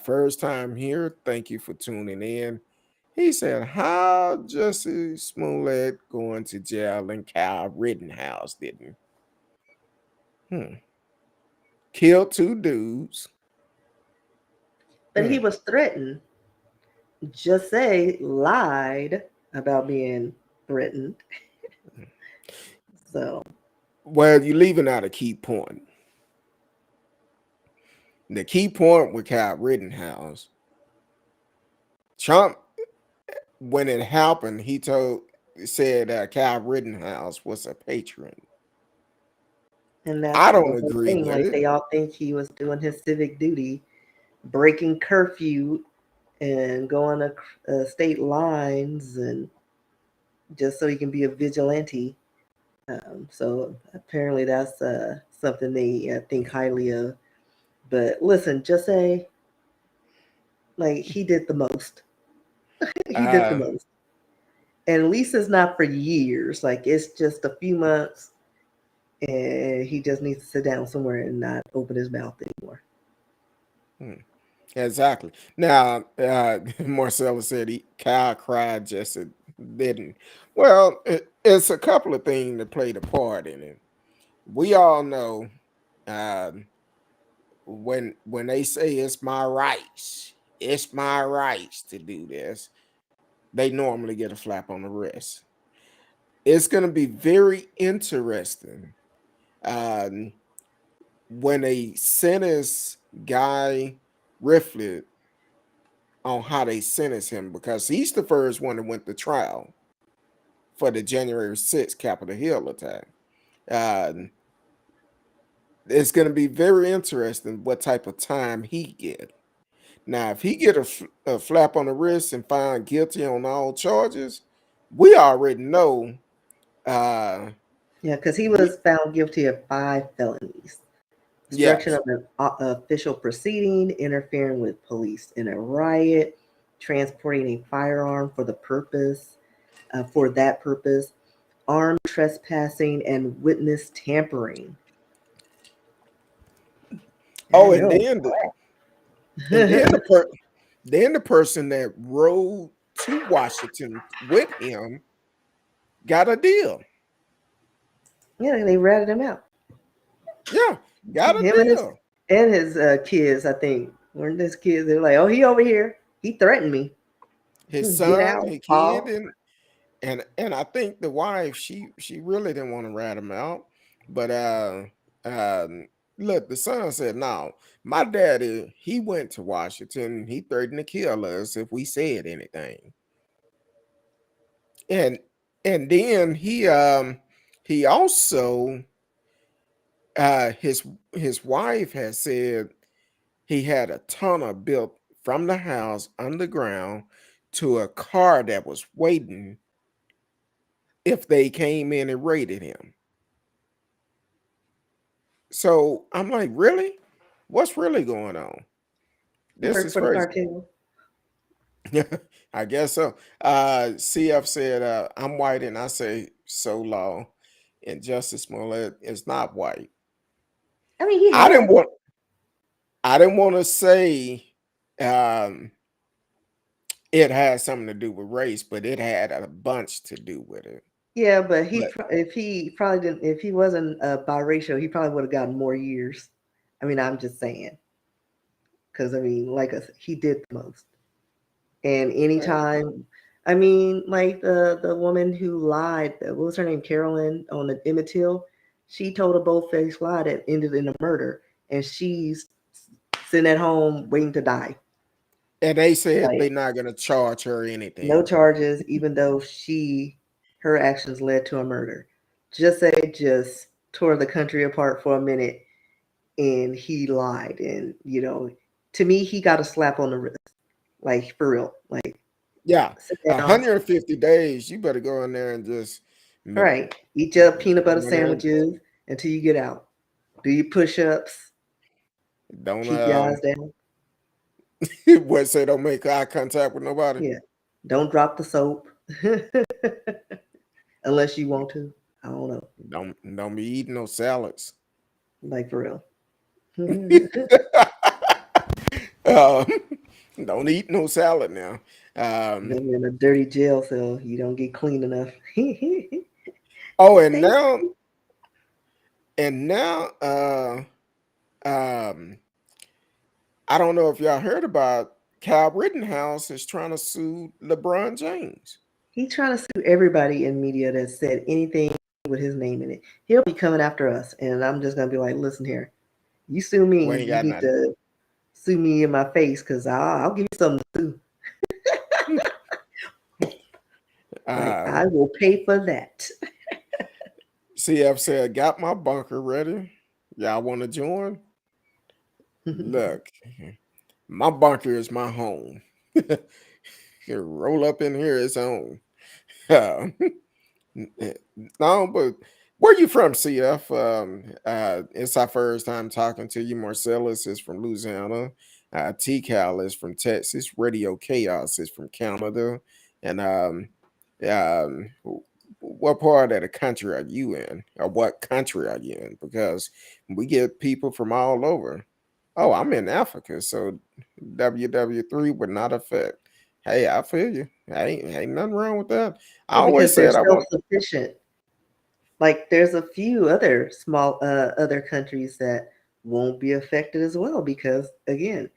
First time here. Thank you for tuning in. He said, "How Jesse Smollett going to jail and Kyle Rittenhouse didn't kill two dudes." But he Hmm. was threatened. Just say lied about being threatened. So Well, you're leaving out a key point. The key point with Kyle Rittenhouse, Trump, when it happened, said Kyle Rittenhouse was a patron. and I that's the don't whole agree thing. with Like it. they all think he was doing his civic duty, breaking curfew and going state lines, and just so he can be a vigilante. So apparently that's something they think highly of. But listen, just say like he did the most. He did the Uh, most. And at least it's not for years. Like it's just a few months, and he just needs to sit down somewhere and not open his mouth anymore. hmm, exactly. Now, Marcella said Kyle cried, Jesse didn't. Well, it's a couple of things that played a part in it. We all know um, when they say it's my rights to do this, they normally get a slap on the wrist. It's going to be very interesting um, when they sentence Guy Riflet on how they sentence him because he's the first one that went to trial for the January 6th Capitol Hill attack. Um, it's going to be very interesting what type of time he get. Now, if he get a flap on the wrist and found guilty on all charges, we already know uh, Yeah, because he we was found guilty of 5 felonies. obstruction Yes. of an official proceeding, interfering with police in a riot, transporting a firearm for that purpose, armed trespassing, and witness tampering. I Oh, and know. then the person that rode to Washington with him got a deal. Yeah, they ratted him out. Yeah, got a Him deal. and his kids, I think, weren't his kids? They're like, "Oh, he over here. He threatened me. His Get son, out, his kid, Paul." and I think the wife, she really didn't want to rat him out, but um, look, the son said, "No, my daddy, he went to Washington. He threatened to kill us if we said anything." And then he also his wife had said he had a tunnel built from the house underground to a car that was waiting if they came in and raided him. So I'm like, really? What's really going on? He This worked is for the crazy. cartel. I guess so. CF said, I'm white and I say so law. And Justice Smollett is not white. I mean, he I didn't had. want I didn't want to say um it had something to do with race, but it had a bunch to do with it. Yeah, but But if he probably didn't, if he wasn't biracial, he probably would have gotten more years. I mean, I'm just saying, because I mean, like he did the most. And uh, anytime, I mean, like the woman who lied, what was her name, Carolyn on the Emmett Till, she told a bold-faced lie that ended in a murder, and she's sitting at home waiting to die. and they said Like they're not gonna charge her no anything. charges, even though her actions led to a murder. Just tore the country apart for a minute, and he lied, and to me, he got a slap on the wrist, like for real, like Yeah, sit down. 150 days. You better go in there and just m- Right. Eat your peanut butter go in there and sandwiches until you get out. Do your push ups. don't Keep your eyes down. what say don't make eye contact with nobody. Yeah. Don't drop the soap unless you want to. I don't know. Don't be eating no salads. Like for real. um, don't eat no salad now. Um, Then you're in a dirty jail cell. You don't get clean enough. oh, Thank and now um I don't know if y'all heard about Kyle Rittenhouse is trying to sue LeBron James. He's trying to sue everybody in media that said anything with his name in it. He'll be coming after us, and I'm just gonna be like, listen here, you sue We me, ain't you got need nothing. to sue me in my face because I'll give you something to sue. Like I Um, will pay for that. CF said, got my bunker ready. Y'all want to join? Look, my bunker is my home. You roll up in here, it's home. Uh, no, but where you from, CF? It's our first time talking to you. Marcellus is from Louisiana. T-Cal is from Texas. Radio Chaos is from Canada. And um, what part of the country are you in? Or what country are you in? Because we get people from all over. Oh, I'm in Africa, so WW3 would not affect. Hey, I feel you. Ain't nothing wrong with that. I Yeah, always because they're said I want. self-sufficient. Like there's a few other small other countries that won't be affected as well because again,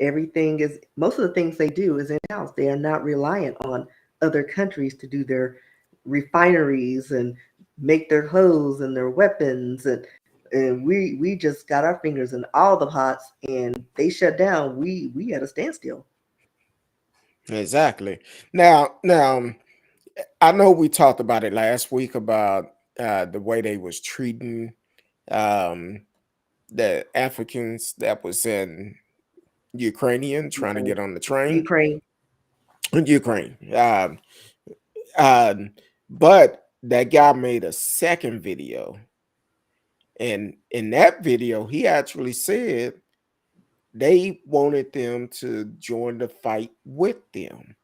everything is most of the things they do is in house. They are not reliant on other countries to do their refineries and make their clothes and their weapons and we just got our fingers in all the pots and they shut down. We at a standstill. Exactly. Now, I know we talked about it last week about the way they was treating um, the Africans that was in Ukrainian trying to Ukraine. get on the train. Ukraine. Ukraine. Um, but that guy made a second video, And in that video, he actually said they wanted them to join the fight with them.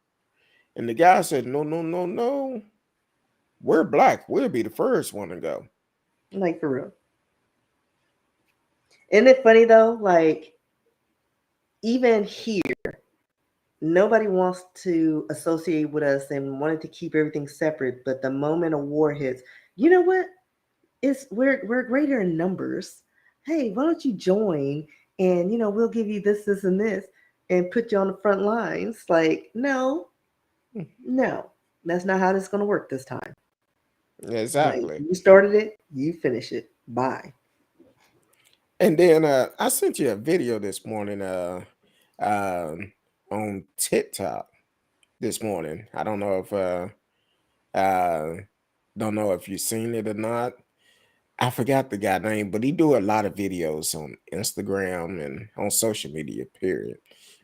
And the guy said, no, no, no, no. We're black. We'll be the first one to go. Like for real. Isn't it funny though? Like even here, nobody wants to associate with us and wanted to keep everything separate. But the moment a war hits, you know what? We're greater in numbers. Hey, why don't you join? And we'll give you this, this, and this, and put you on the front lines. Like, no, that's not how this is going to work this time. Like, Exactly. you started it, you finish it. Bye. And then I sent you a video this morning on TikTok this morning. I don't know if you've seen it or not. I forgot the guy name, but he do a lot of videos on Instagram and on social media, period.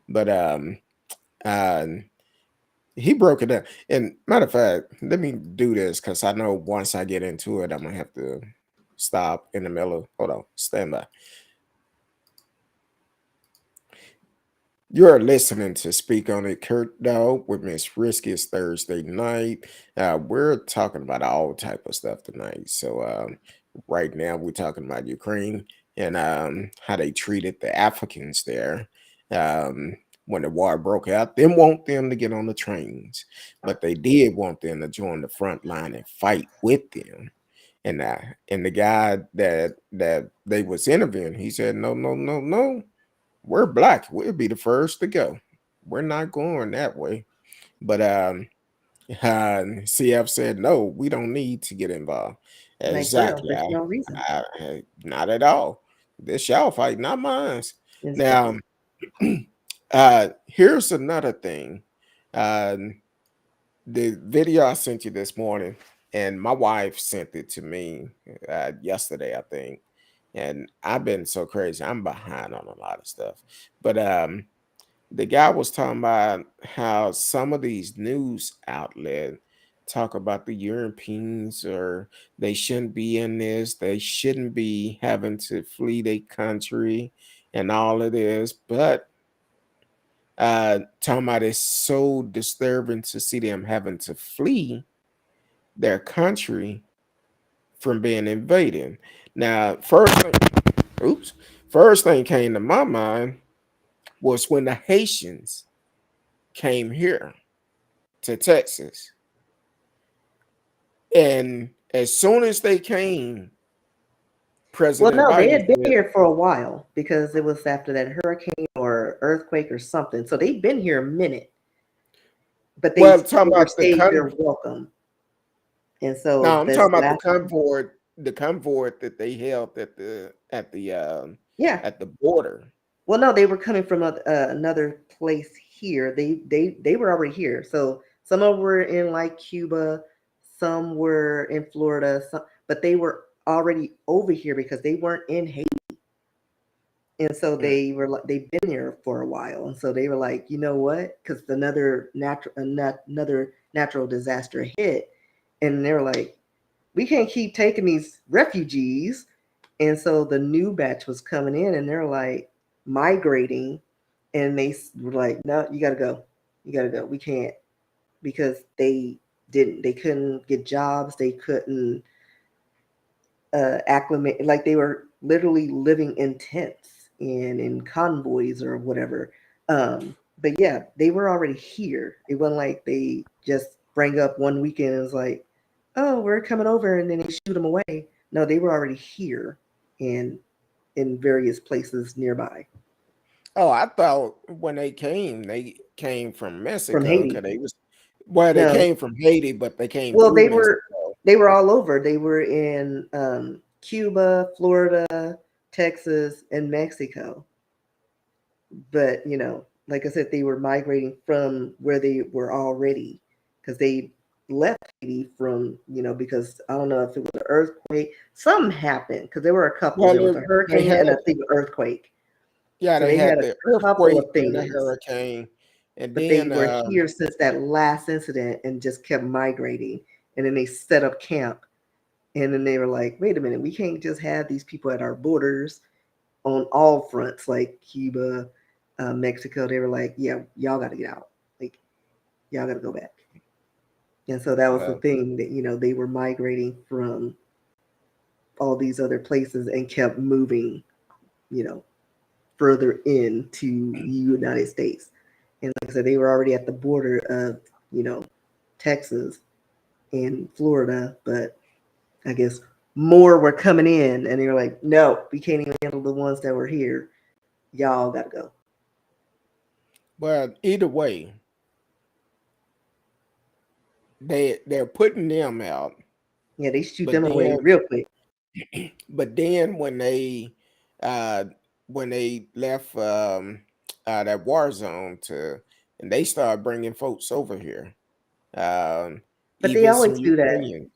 But uh he broke it down. And matter of fact, let me do this because I know once I get into it, I'm gonna have to stop in the middle. Hold on, stand by. You're listening to Speak on It, Curtdog, with Miss Risky. It's Thursday night. We're talking about all type of stuff tonight. So right now we're talking about Ukraine and how they treated the Africans there when the war broke out. They want them to get on the trains, but they did want them to join the front line and fight with them. And the guy that they was interviewing, he said, no, no, no, no. We're black. We'll be the first to go. We're not going that way. But CF said, no, we don't need to get involved. Like for real, Exactly. there's no reason. Not at all. This y'all fight, not mine. Now, Exactly. here's another thing. Uh, the video I sent you this morning, and my wife sent it to me yesterday, I think. And I've been so crazy. I'm behind on a lot of stuff. But the guy was talking about how some of these news outlets talk about the Europeans or they shouldn't be in this, they shouldn't be having to flee their country and all of this. But talking about it's so disturbing to see them having to flee their country from being invaded. Now, first thing came to my mind was when the Haitians came here to Texas. And as soon as they came, Well, President no, they Biden had been said, here for a while because it was after that hurricane or earthquake or something. So they've been here a minute, but they well, talking about the overstayed their welcome. And no, so I'm this talking about last time, the convoy that they held yeah. at the border. Well, no, they were coming from another place here. They were already here. So some of them were in like Cuba, some were in Florida, but they were already over here because they weren't in Haiti. And so Mm. they were like they've been here for a while, and so they were like, you know what? Because another natural disaster hit, and they were like, we can't keep taking these refugees. And so the new batch was coming in, and they're like migrating, and they were like, no, you gotta go, we can't, because they couldn't get jobs, they couldn't acclimate, like they were literally living in tents and in convoys or whatever. But yeah, they were already here. It wasn't like they just bring up one weekend and was like, oh, we're coming over, and then they shoot them away. No, they were already here and in various places nearby Oh, I thought when they came from from Mexico because Haiti. they was well, they No, came from Haiti, but they came well, through Mexico. they were all over. They were in Cuba, Florida, Texas, and Mexico. But like I said, they were migrating from where they were already, because they left Haiti from because I don't know if it was an earthquake. Something happened because there were a couple. Well, There was a they hurricane had and I think an earthquake. yeah, So they they had had a the couple earthquake of and the things, hurricane, and but they then were here since that last incident and just kept migrating. And then they set up camp And then they were like, wait a minute, we can't just have these people at our borders on all fronts, like Cuba, Mexico. They were like, yeah, y'all got to get out. Like, y'all got to go back. And so that was the Well, thing that, they were migrating from all these other places and kept moving, you know, further into the United States. And like I said, they were already at the border of, you know, Texas and Florida, but I guess more were coming in, and they were like, no, we can't even handle the ones that were here. Y'all got to go. but either way, they're putting them out. Yeah, they shoot But them away then real quick. but then uh when they left that war zone to and they started bringing folks over here, um But they even some always do that, Ukrainians.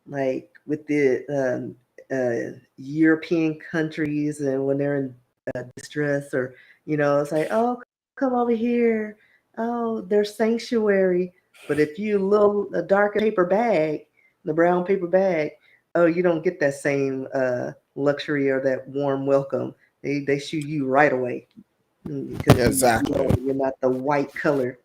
like with the European countries, and when they're in distress, or it's like, oh, come over here. Oh, there's sanctuary. But if you a darker paper bag, the brown paper bag, oh, you don't get that same luxury or that warm welcome. They shoot you right away because Exactly. you're not the white color.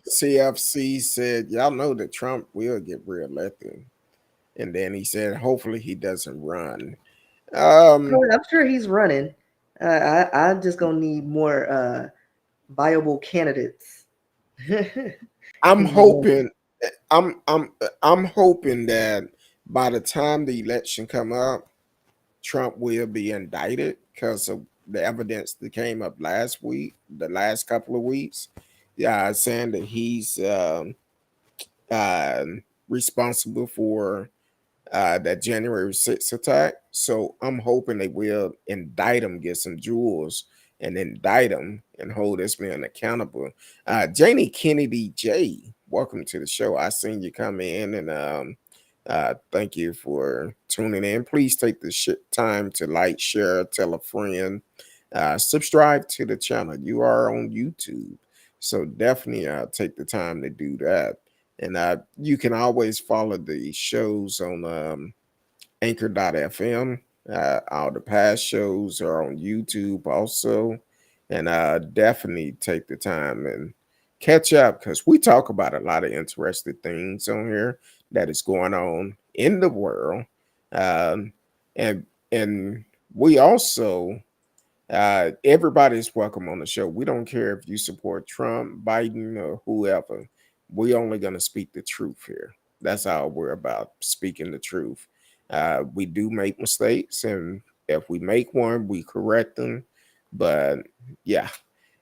CFC said, y'all know that Trump will get reelected. And then he said, hopefully he doesn't run. Oh, Um, I'm sure he's running. I'm just gonna need more viable candidates. I'm You know, hoping I'm hoping that by the time the election come up, Trump will be indicted because of the evidence that came up last week, the last couple of weeks. Yeah, saying that he's uh, responsible for that January 6th attack. So I'm hoping they will indict him, get some jewels, and indict him and hold this man accountable. Janie Kennedy J, welcome to the show. I seen you come in and thank you for tuning in. Please take the time to like, share, tell a friend, subscribe to the channel. You are on YouTube, so definitely take the time to do that. And you can always follow the shows on anchor.fm. All the past shows are on YouTube also. And definitely take the time and catch up because we talk about a lot of interesting things on here that is going on in the world. Um, and we also everybody's welcome on the show. We don't care if you support Trump, Biden, or whoever. We only going to speak the truth here. That's all we're about, speaking the truth. We do make mistakes, and if we make one, we correct them. But yeah,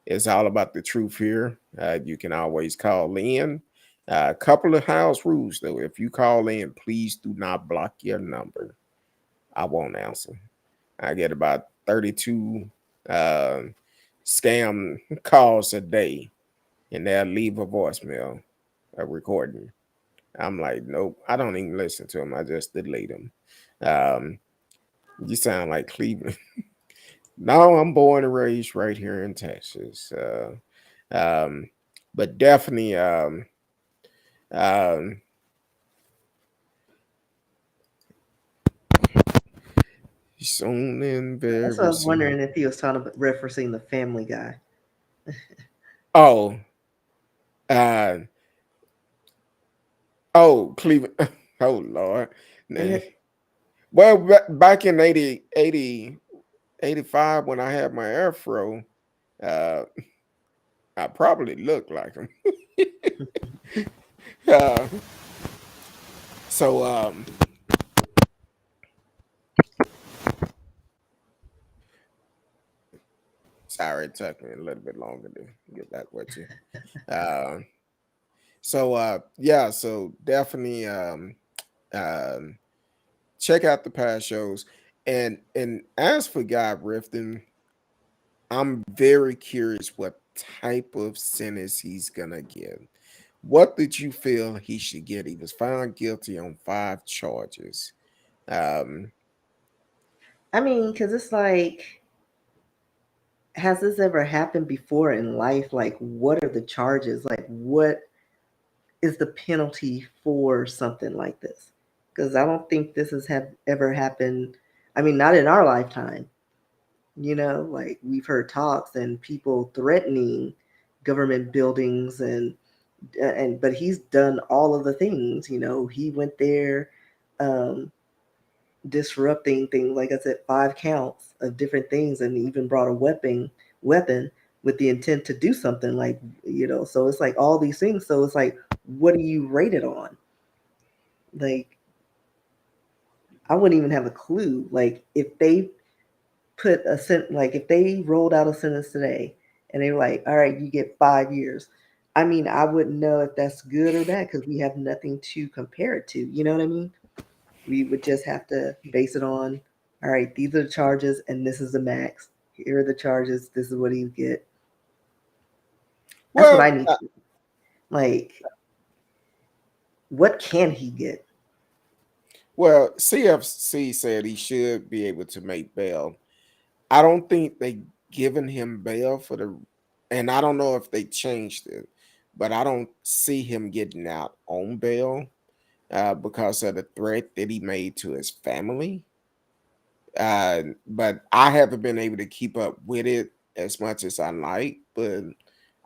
it's all about the truth here. You can always call in. A couple of house rules though. If you call in, please do not block your number. I won't answer. I get about 32 uh, scam calls a day, and they'll leave a voicemail, a recording. I'm like, nope, I don't even listen to them. I just delete them. Um, you sound like Cleveland. No, I'm born and raised right here in Texas. Um, but definitely, um, soon and that's what I very was wondering soon. if he was talking about referencing the Family Guy. Oh, uh, Cleveland. Oh Lord. Nah. Well, back in 85, when I had my afro, uh, I probably looked like him. uh, so, sorry, it took me a little bit longer to get back with you. Uh, yeah, so definitely um, check out the past shows. And as for God Rifton, I'm very curious what type of sentence he's gonna get. What did you feel he should get? He was found guilty on 5 charges. Um, I mean, because it's like, has this ever happened before in life? Like, what are the charges? Like, what? is the penalty for something like this? Because I don't think this has have ever happened. I mean, not in our lifetime. Like we've heard talks and people threatening government buildings and but he's done all of the things. He went there, um, disrupting things. Like I said, 5 counts of different things, and even brought a weapon with the intent to do something. So it's like all these things. So it's like, what do you rate it on? Like, I wouldn't even have a clue. Like, if they like if they rolled out a sentence today and they were like, all right, you get 5 years. I mean, I wouldn't know if that's good or bad because we have nothing to compare it to. You know what I mean? We would just have to base it on, all right, these are the charges and this is the max. Here are the charges. This is what he get. That's what I Well, need. Like, what can he get? CFC said he should be able to make bail. I don't think they given him bail for and I don't know if they changed it, but I don't see him getting out on bail because of the threat that he made to his family. But I haven't been able to keep up with it as much as I like, but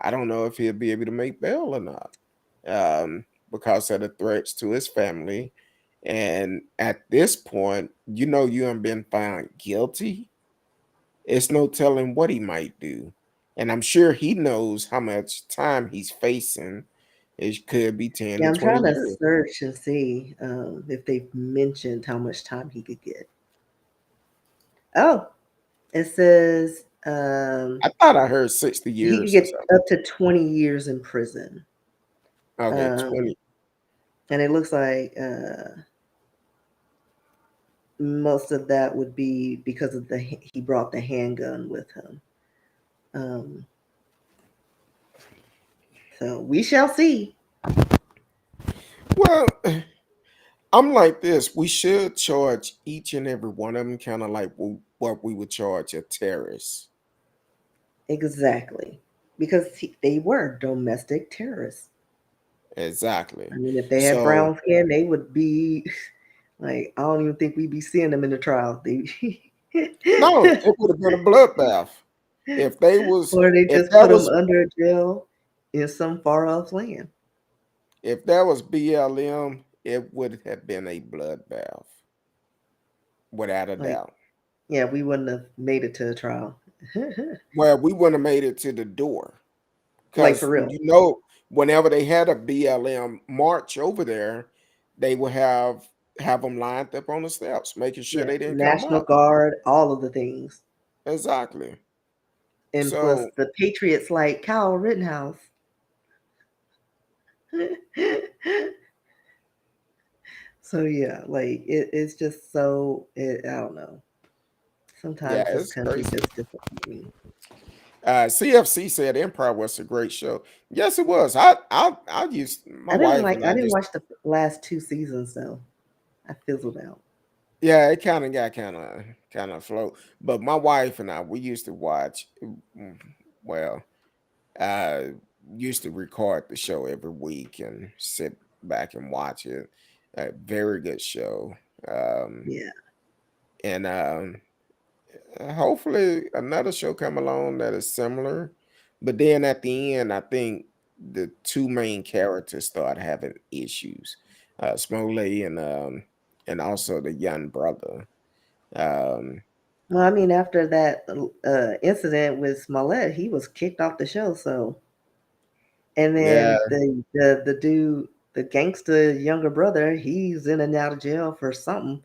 I don't know if he'll be able to make bail or not because of the threats to his family. And at this point, you have been found guilty. It's no telling what he might do. And I'm sure he knows how much time he's facing. It could be 10 Yeah, to I'm 20 trying to years. search and see if they've mentioned how much time he could get. Oh, it says I thought I heard 60 he could years or get something. up to 20 years in prison. Okay, Um, 20. and it looks like most of that would be because of he brought the handgun with him. Um, so we shall see. Well, I'm like this. We should charge each and every one of them kind of like what we would charge a terrorist. Exactly. Because they were domestic terrorists. Exactly. I mean, if they had So, brown skin, they would be like, I don't even think we'd be seeing them in the trial. They no, it would have been a bloodbath. If they was, or they if just that put them was, under a jail in some far off land. if that was BLM, it would have been a bloodbath, without a Like, doubt. yeah, we wouldn't have made it to the trial. Well, we wouldn't have made it to the door. Like, for Because real. whenever they had a BLM march over there, they would have them lined up on the steps, making sure Yeah. they didn't come National up. Guard, all of the things. Exactly. And plus So the Patriots like Kyle Rittenhouse. So yeah, like it's just I don't know. yeah, Sometimes this it's country crazy. just disappoints me. CFC said Empire was a great show. Yes, it was. I used my wife and I I didn't just watch the last 2 seasons though. I fizzled out. yeah, it kind of got kind of flow. But my wife and I we used to watch. Well, I used to record the show every week and sit back and watch it. A very good show. Um, Yeah. and hopefully another show come along that is similar. But then at the end, I think the two main characters start having issues. Smoley and also the young brother. Um, Well, I mean, after that incident with Smollett, he was kicked off the show. So, and yeah, then the dude, the gangster younger brother, he's in and out of jail for something.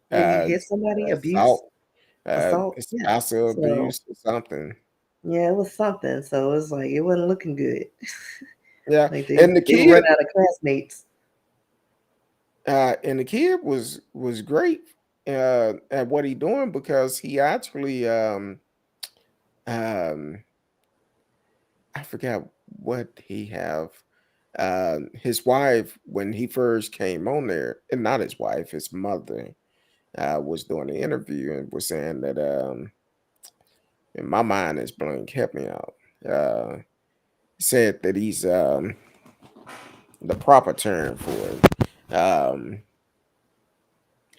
What he uh, hit somebody, abuse, assault, assault. Yeah. spousal So abuse or something. yeah, it was something. So it was like it wasn't looking good. Yeah, Like and the they were kid running out of classmates. and the kid was great at what he doing because he actually um I forgot what he have. His wife when he first came on there, and not his wife, his mother was doing the interview and was saying that and my mind is blank. Help me out. Said that the proper term for it.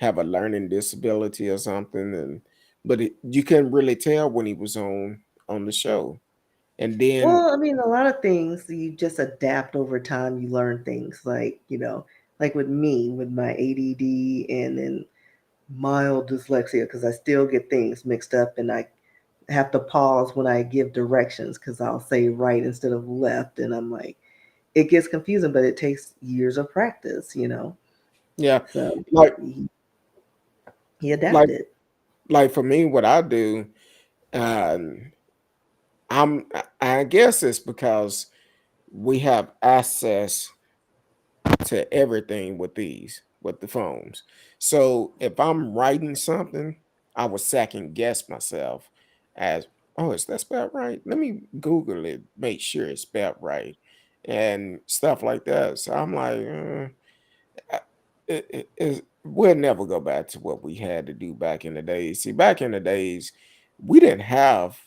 Have a learning disability or something, and but you couldn't really tell when he was on the show. And then Well, I mean, a lot of things you just adapt over time. You learn things like, like with me, with my ADD and then mild dyslexia, because I still get things mixed up and I have to pause when I give directions because I'll say right instead of left. And I'm like, it gets confusing, but it takes years of practice. yeah, So like he like adapted. like for me, what I do, um, I guess it's because we have access to everything with the phones. So if I'm writing something, I would second guess myself as, oh, is that spelled right? Let me Google it, make sure it's spelled right, and stuff like that. So I'm like, we'll never go back to what we had to do back in the days. See, back in the days, we didn't have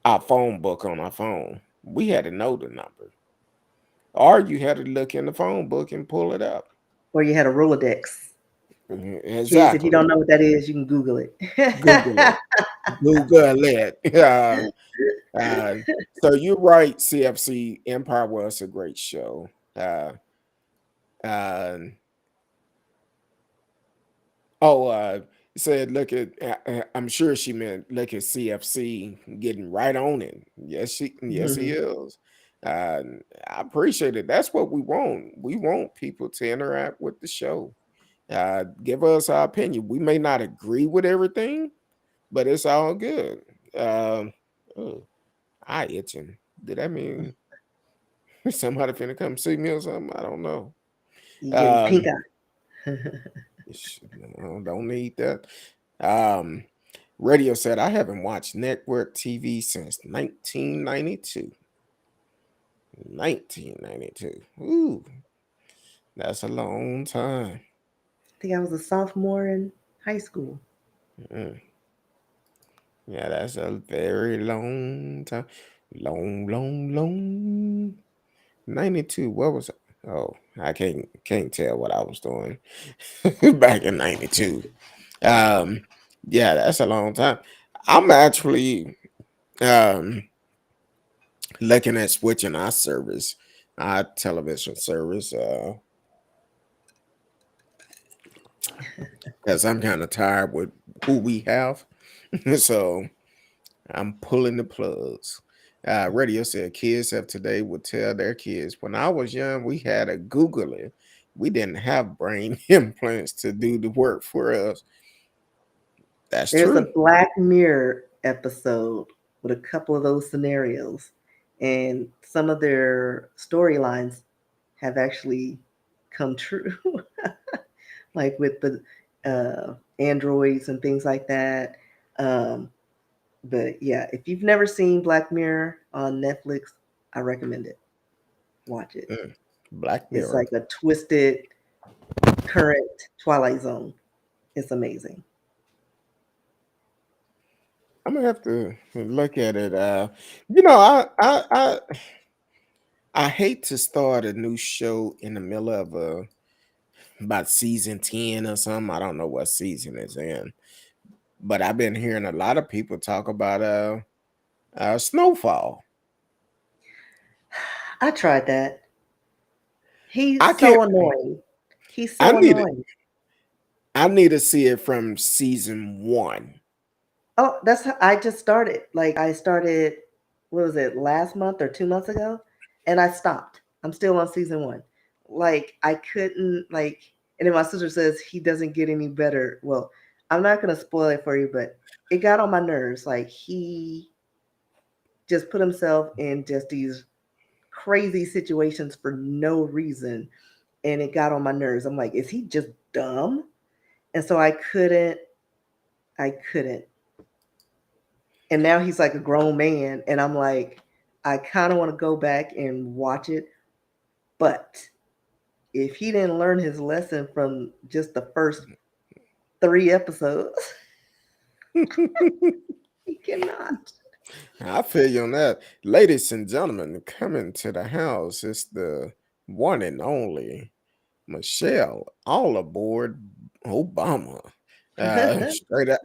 our phone book on our phone. We had to know the number, or you had to look in the phone book and pull it up. Or you had a Rolodex. Kids, if you Exactly. don't know what that is, you can Google it. Google it. Google it. Uh, so you're right. CFC Empire was a great show. Uh, oh, said look at. I'm sure she meant look at CFC getting right on it. Yes, he Mhm. is. Uh, I appreciate it. That's what we want. We want people to interact with the show. Give us our opinion. We may not agree with everything, but it's all good. Oh, eye itching. Did that mean somebody finna come see me or something? I don't know. You getting pink Um, eye. no, don't need that. Um, Radio said I haven't watched network TV since 1992. 1992. Ooh, that's a long time. I think I was a sophomore in high school. Mm, yeah, that's a very long time. Long, long, long. 92. What was it? Oh, I can't tell what I was doing back in 92. Um, yeah, that's a long time. I'm actually um looking at switching our service, our television service, because I'm kind of tired with who we have. So I'm pulling the plugs. Radio said kids of today would tell their kids. When I was young, we had to Google it. We didn't have brain implants to do the work for us. That's There's a true. Black Mirror episode with a couple of those scenarios, and some of their storylines have actually come true, like with the androids and things like that. Um, but yeah, if you've never seen Black Mirror on Netflix, I recommend it. Watch it. Mm. Black It's Mirror. like a twisted current Twilight Zone. It's amazing. I'm gonna have to look at it. You know, I hate to start a new show in the middle of about season 10 or something. I don't know what season it's in, but I've been hearing a lot of people talk about Snowfall. I tried that. He's I can't. so annoying. He's I so need it. annoying. I need to see it from season 1. Oh, that's how I just started. Like I started, what was it, last month or 2 months ago? And I stopped. I'm still on season one. Like I couldn't like and then my sister says he doesn't get any better. Well, I'm not gonna spoil it for you, but it got on my nerves. Like he just put himself in just these crazy situations for no reason. And it got on my nerves. I'm like, is he just dumb? And so I couldn't. And now he's like a grown man, and I'm like, I kind of want to go back and watch it, but if he didn't learn his lesson from just the first 3 episodes, he cannot. I feel you on that. Ladies and gentlemen, coming to the house. It's the one and only Michelle, all aboard Obama. Straight out,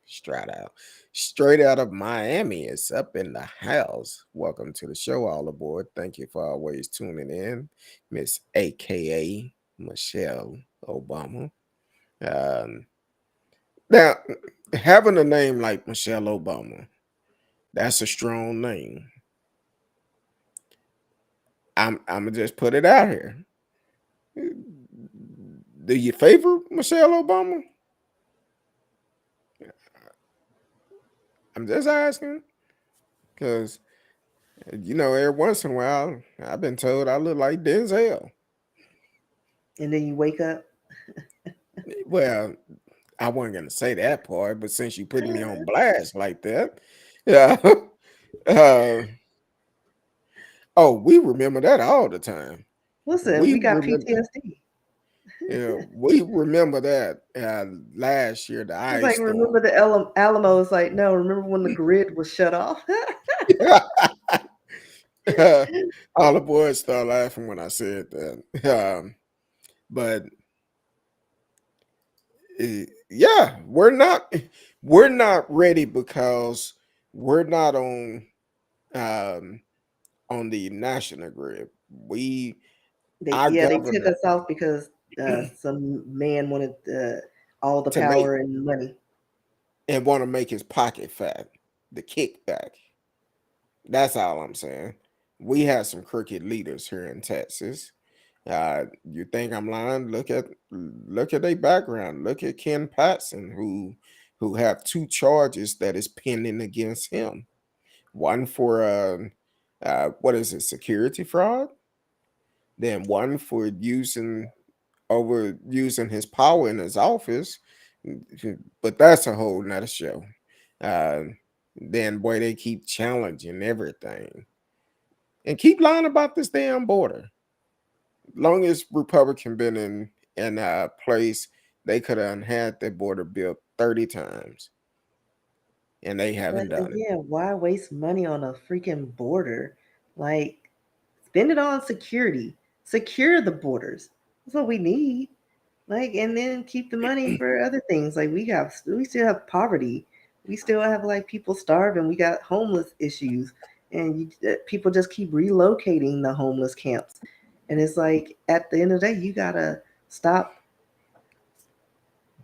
straight out, straight out of Miami. It's up in the house. Welcome to the show, all aboard. Thank you for always tuning in, Miss AKA Michelle Obama. Um, Now, having a name like Michelle Obama, that's a strong name. I'm gonna just put it out here. Do you favor Michelle Obama? I'm just asking because every once in a while I've been told I look like Denzel. And then you wake up. Well, I wasn't gonna say that part, but since you putting me on blast like that, yeah. uh, oh, we remember that all the time. Listen, We we got remember. PTSD. Yeah, we remember that last year, the It's ice like, storm. remember the Alamo? It's like, no, remember when the grid was shut off? All the boys started laughing when I said that. But yeah, we're not ready because we're not um, on the national grid. Our They took governor us off because some man wanted all the to make power and money. and want to make his pocket fat, the kickback. That's all I'm saying. We have some crooked leaders here in Texas. You think I'm lying? Look at their background. Look at Ken Patson, who have two charges that is pending against him. One for what is it, security fraud? Then one for using his power in his office. But that's a whole nother show. Uh, then boy, they keep challenging everything and keep lying about this damn border. Long as Republican been in place, they could have had their border built 30 times, and they But haven't done it. again, why waste money on a freaking border? Like, spend it on security. Secure the borders. That's what we need. Like, and then keep the money for other things. Like, we still have poverty. We still have like people starving. We got homeless issues, and people just keep relocating the homeless camps. And it's like at the end of the day, you gotta stop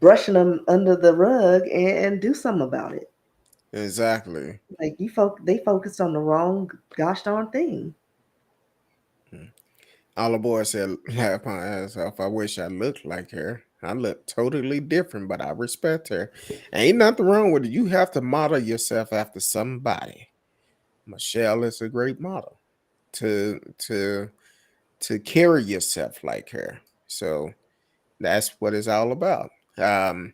brushing them under the rug and do something about it. Exactly. Like they focused on the wrong gosh darn thing. Mm. All the boys said, laugh my ass off. I wish I looked like her. I look totally different, but I respect her. Ain't nothing wrong with it. You have to model yourself after somebody. Michelle is a great model to to to carry yourself like her. So that's what it's all about. Um,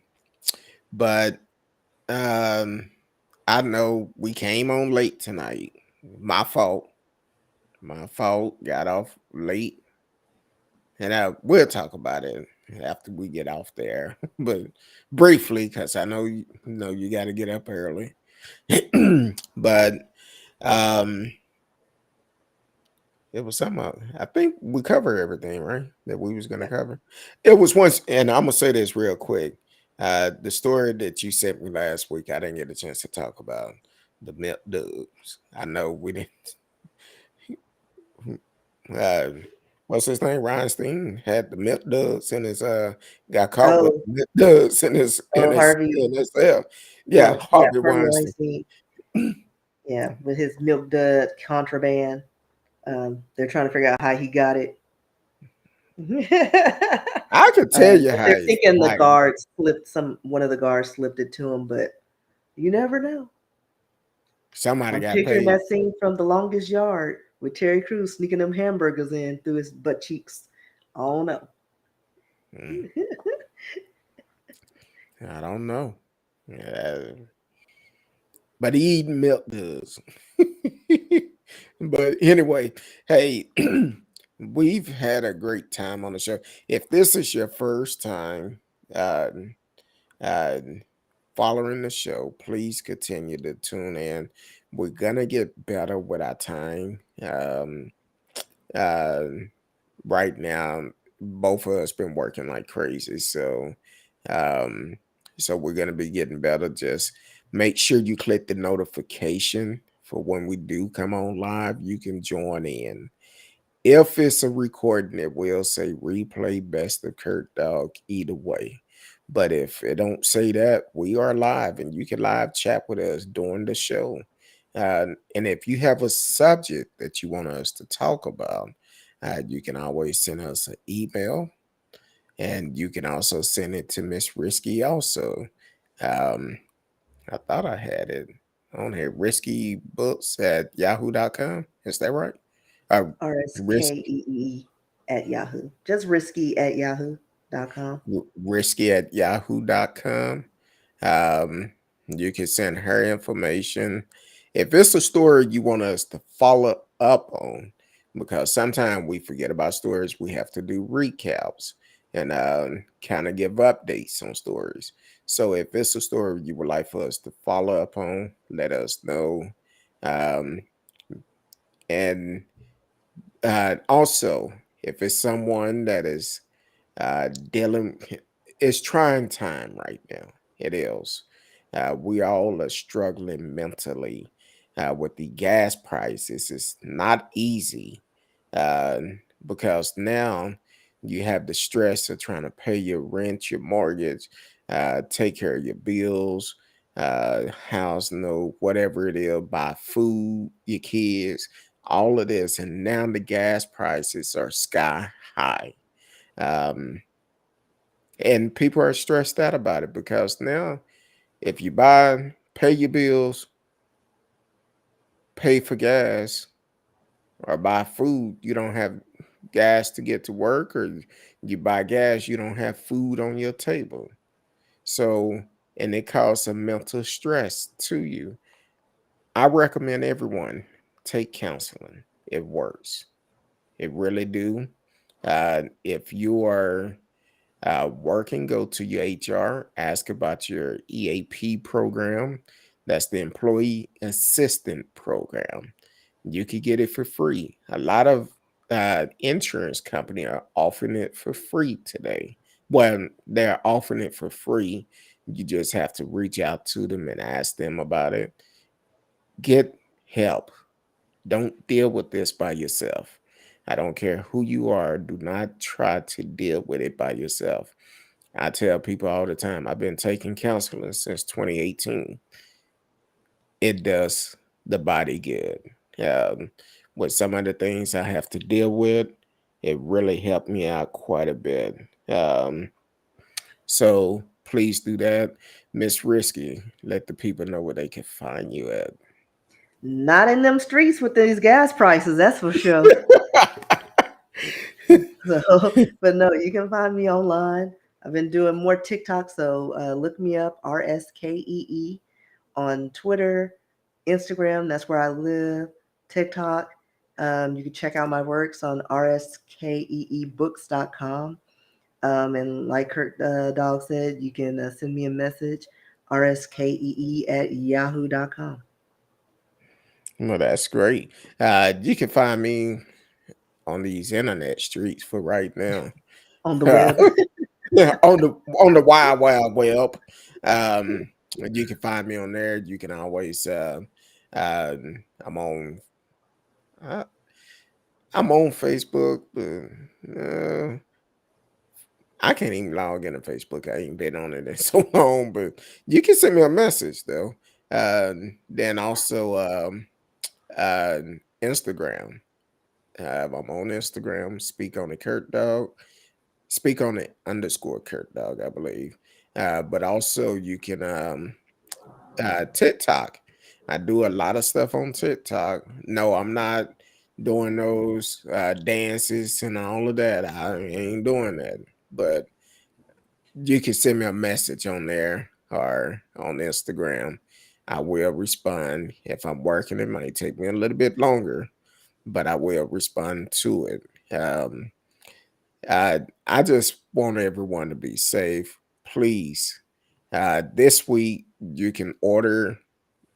but um, I know we came on late tonight. My fault. My fault. Got off late, and we'll talk about it after we get off there, but briefly because I know you got to get up early. But um, it was something. I think we covered everything, right? That we was gonna Yeah. cover. It was once, and I'm gonna say this real quick. The story that you sent me last week, I didn't get a chance to talk about the milk dudes. I know we didn't. Uh, what's his name? Reinstein had the milk duds in his got caught with Oh, milk duds in his in oh, his Harvey. in his cell. Yeah, Yeah, Harvey Harvey Weinstein. Weinstein. Yeah, with his milk dud contraband. They're trying to figure out how he got it. I could tell you But how they're he thinking the how he got guards slipped one of the guards slipped it to him, but you never know. somebody I'm got picturing paid. that scene from The Longest Yard with Terry Crews sneaking them hamburgers in through his butt cheeks. I don't know. Mm, I don't know. Yeah, but he eating milk duds. But anyway, hey, we've had a great time on the show. If this is your first time uh, uh, following the show, please continue to tune in. We're gonna get better with our time. Uh, right now, both of us been working like crazy, um, so we're gonna be getting better. Just make sure you click the notification for when we do come on live. You can join in. If it's a recording, it will say replay best of Kurt Dog either way. But if it don't say that, we are live and you can live chat with us during the show. And if you have a subject that you want us to talk about, you can always send us an email, and you can also send it to Miss Risky also. Um, I thought I had it on here. Riskybooks at yahoo.com. Is that right? Uh, risk RSKEE at Yahoo. Just risky at yahoo.com. Risky at yahoo.com. Um, you can send her information. If it's a story you want us to follow up on, because sometimes we forget about stories, we have to do recaps and kind of give updates on stories. So if it's a story you would like for us to follow up on, let us know. Um, and also, if it's someone that is dealing, it's trying time right now. It is. We all are struggling mentally with the gas prices. It's not easy uh, because now you have the stress of trying to pay your rent, your mortgage, take care of your bills, house note, whatever it is, buy food, your kids, all of this. And now the gas prices are sky high. Um, and people are stressed out about it because now, if you pay your bills, pay for gas, or buy food, you don't have gas to get to work, or you buy gas, you don't have food on your table. So, and it causes some mental stress to you. I recommend everyone take counseling. It works. It really do. If you are working, go to your HR, ask about your EAP program. That's the Employee Assistant Program. You could get it for free. A lot of insurance company are offering it for free today. Well, they're offering it for free. You just have to reach out to them and ask them about it. Get help. Don't deal with this by yourself. I don't care who you are. Do not try to deal with it by yourself. I tell people all the time, I've been taking counseling since 2018. It does the body good. Um, with some of the things I have to deal with, it really helped me out quite a bit. So please do that. Miss Risky, let the people know where they can find you at. Not in them streets with these gas prices, that's for sure. So, but no, you can find me online. I've been doing more TikTok, so look me up, RSKEE, on Twitter, Instagram. That's where I live. TikTok. You can check out my works on rskeebooks.com. And like Kurt Dog said, you can send me a message, rskee at yahoo.com. Well, that's great. You can find me on these internet streets for right now. On the web. Yeah, on the wild web. Um, you can find me on there. You can always uh, I'm on uh, I'm on Facebook, but I can't even log into Facebook. I ain't been on it in so long, but you can send me a message though. Then also uh, Instagram. I'm on Instagram. Speak on the Curtdog. Speak on it underscore Curtdog, I believe. But also you can TikTok. I do a lot of stuff on TikTok. No, I'm not doing those dances and all of that. I ain't doing that. But you can send me a message on there or on Instagram. I will respond. If I'm working, it might take me a little bit longer, but I will respond to it. I just want everyone to be safe. Please, this week you can order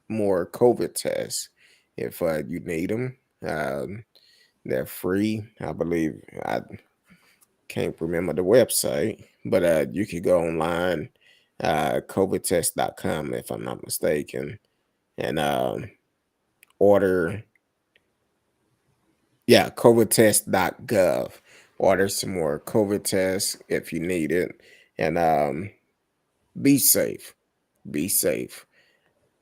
more COVID tests if you need them. They're free. I believe I can't remember the website, but you could go online, covidtest.com if I'm not mistaken, and order, yeah, covidtest.gov. Order some more COVID tests if you need it, and be safe. Be safe.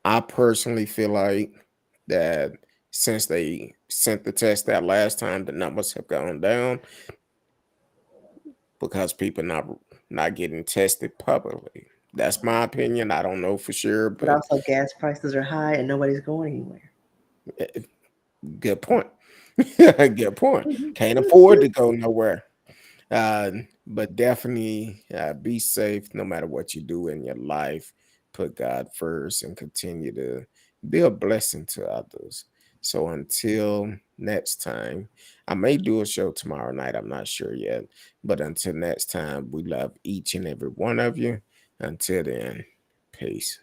I personally feel like that since they sent the test that last time, the numbers have gone down because people not getting tested publicly. That's my opinion. I don't know for sure, But but also, gas prices are high and nobody's going anywhere. eh, good point. Good point. Can't afford to go nowhere. Uh, but definitely be safe no matter what you do in your life. Put God first and continue to be a blessing to others. So until next time, I may do a show tomorrow night. I'm not sure yet. But until next time, we love each and every one of you. Until then, peace.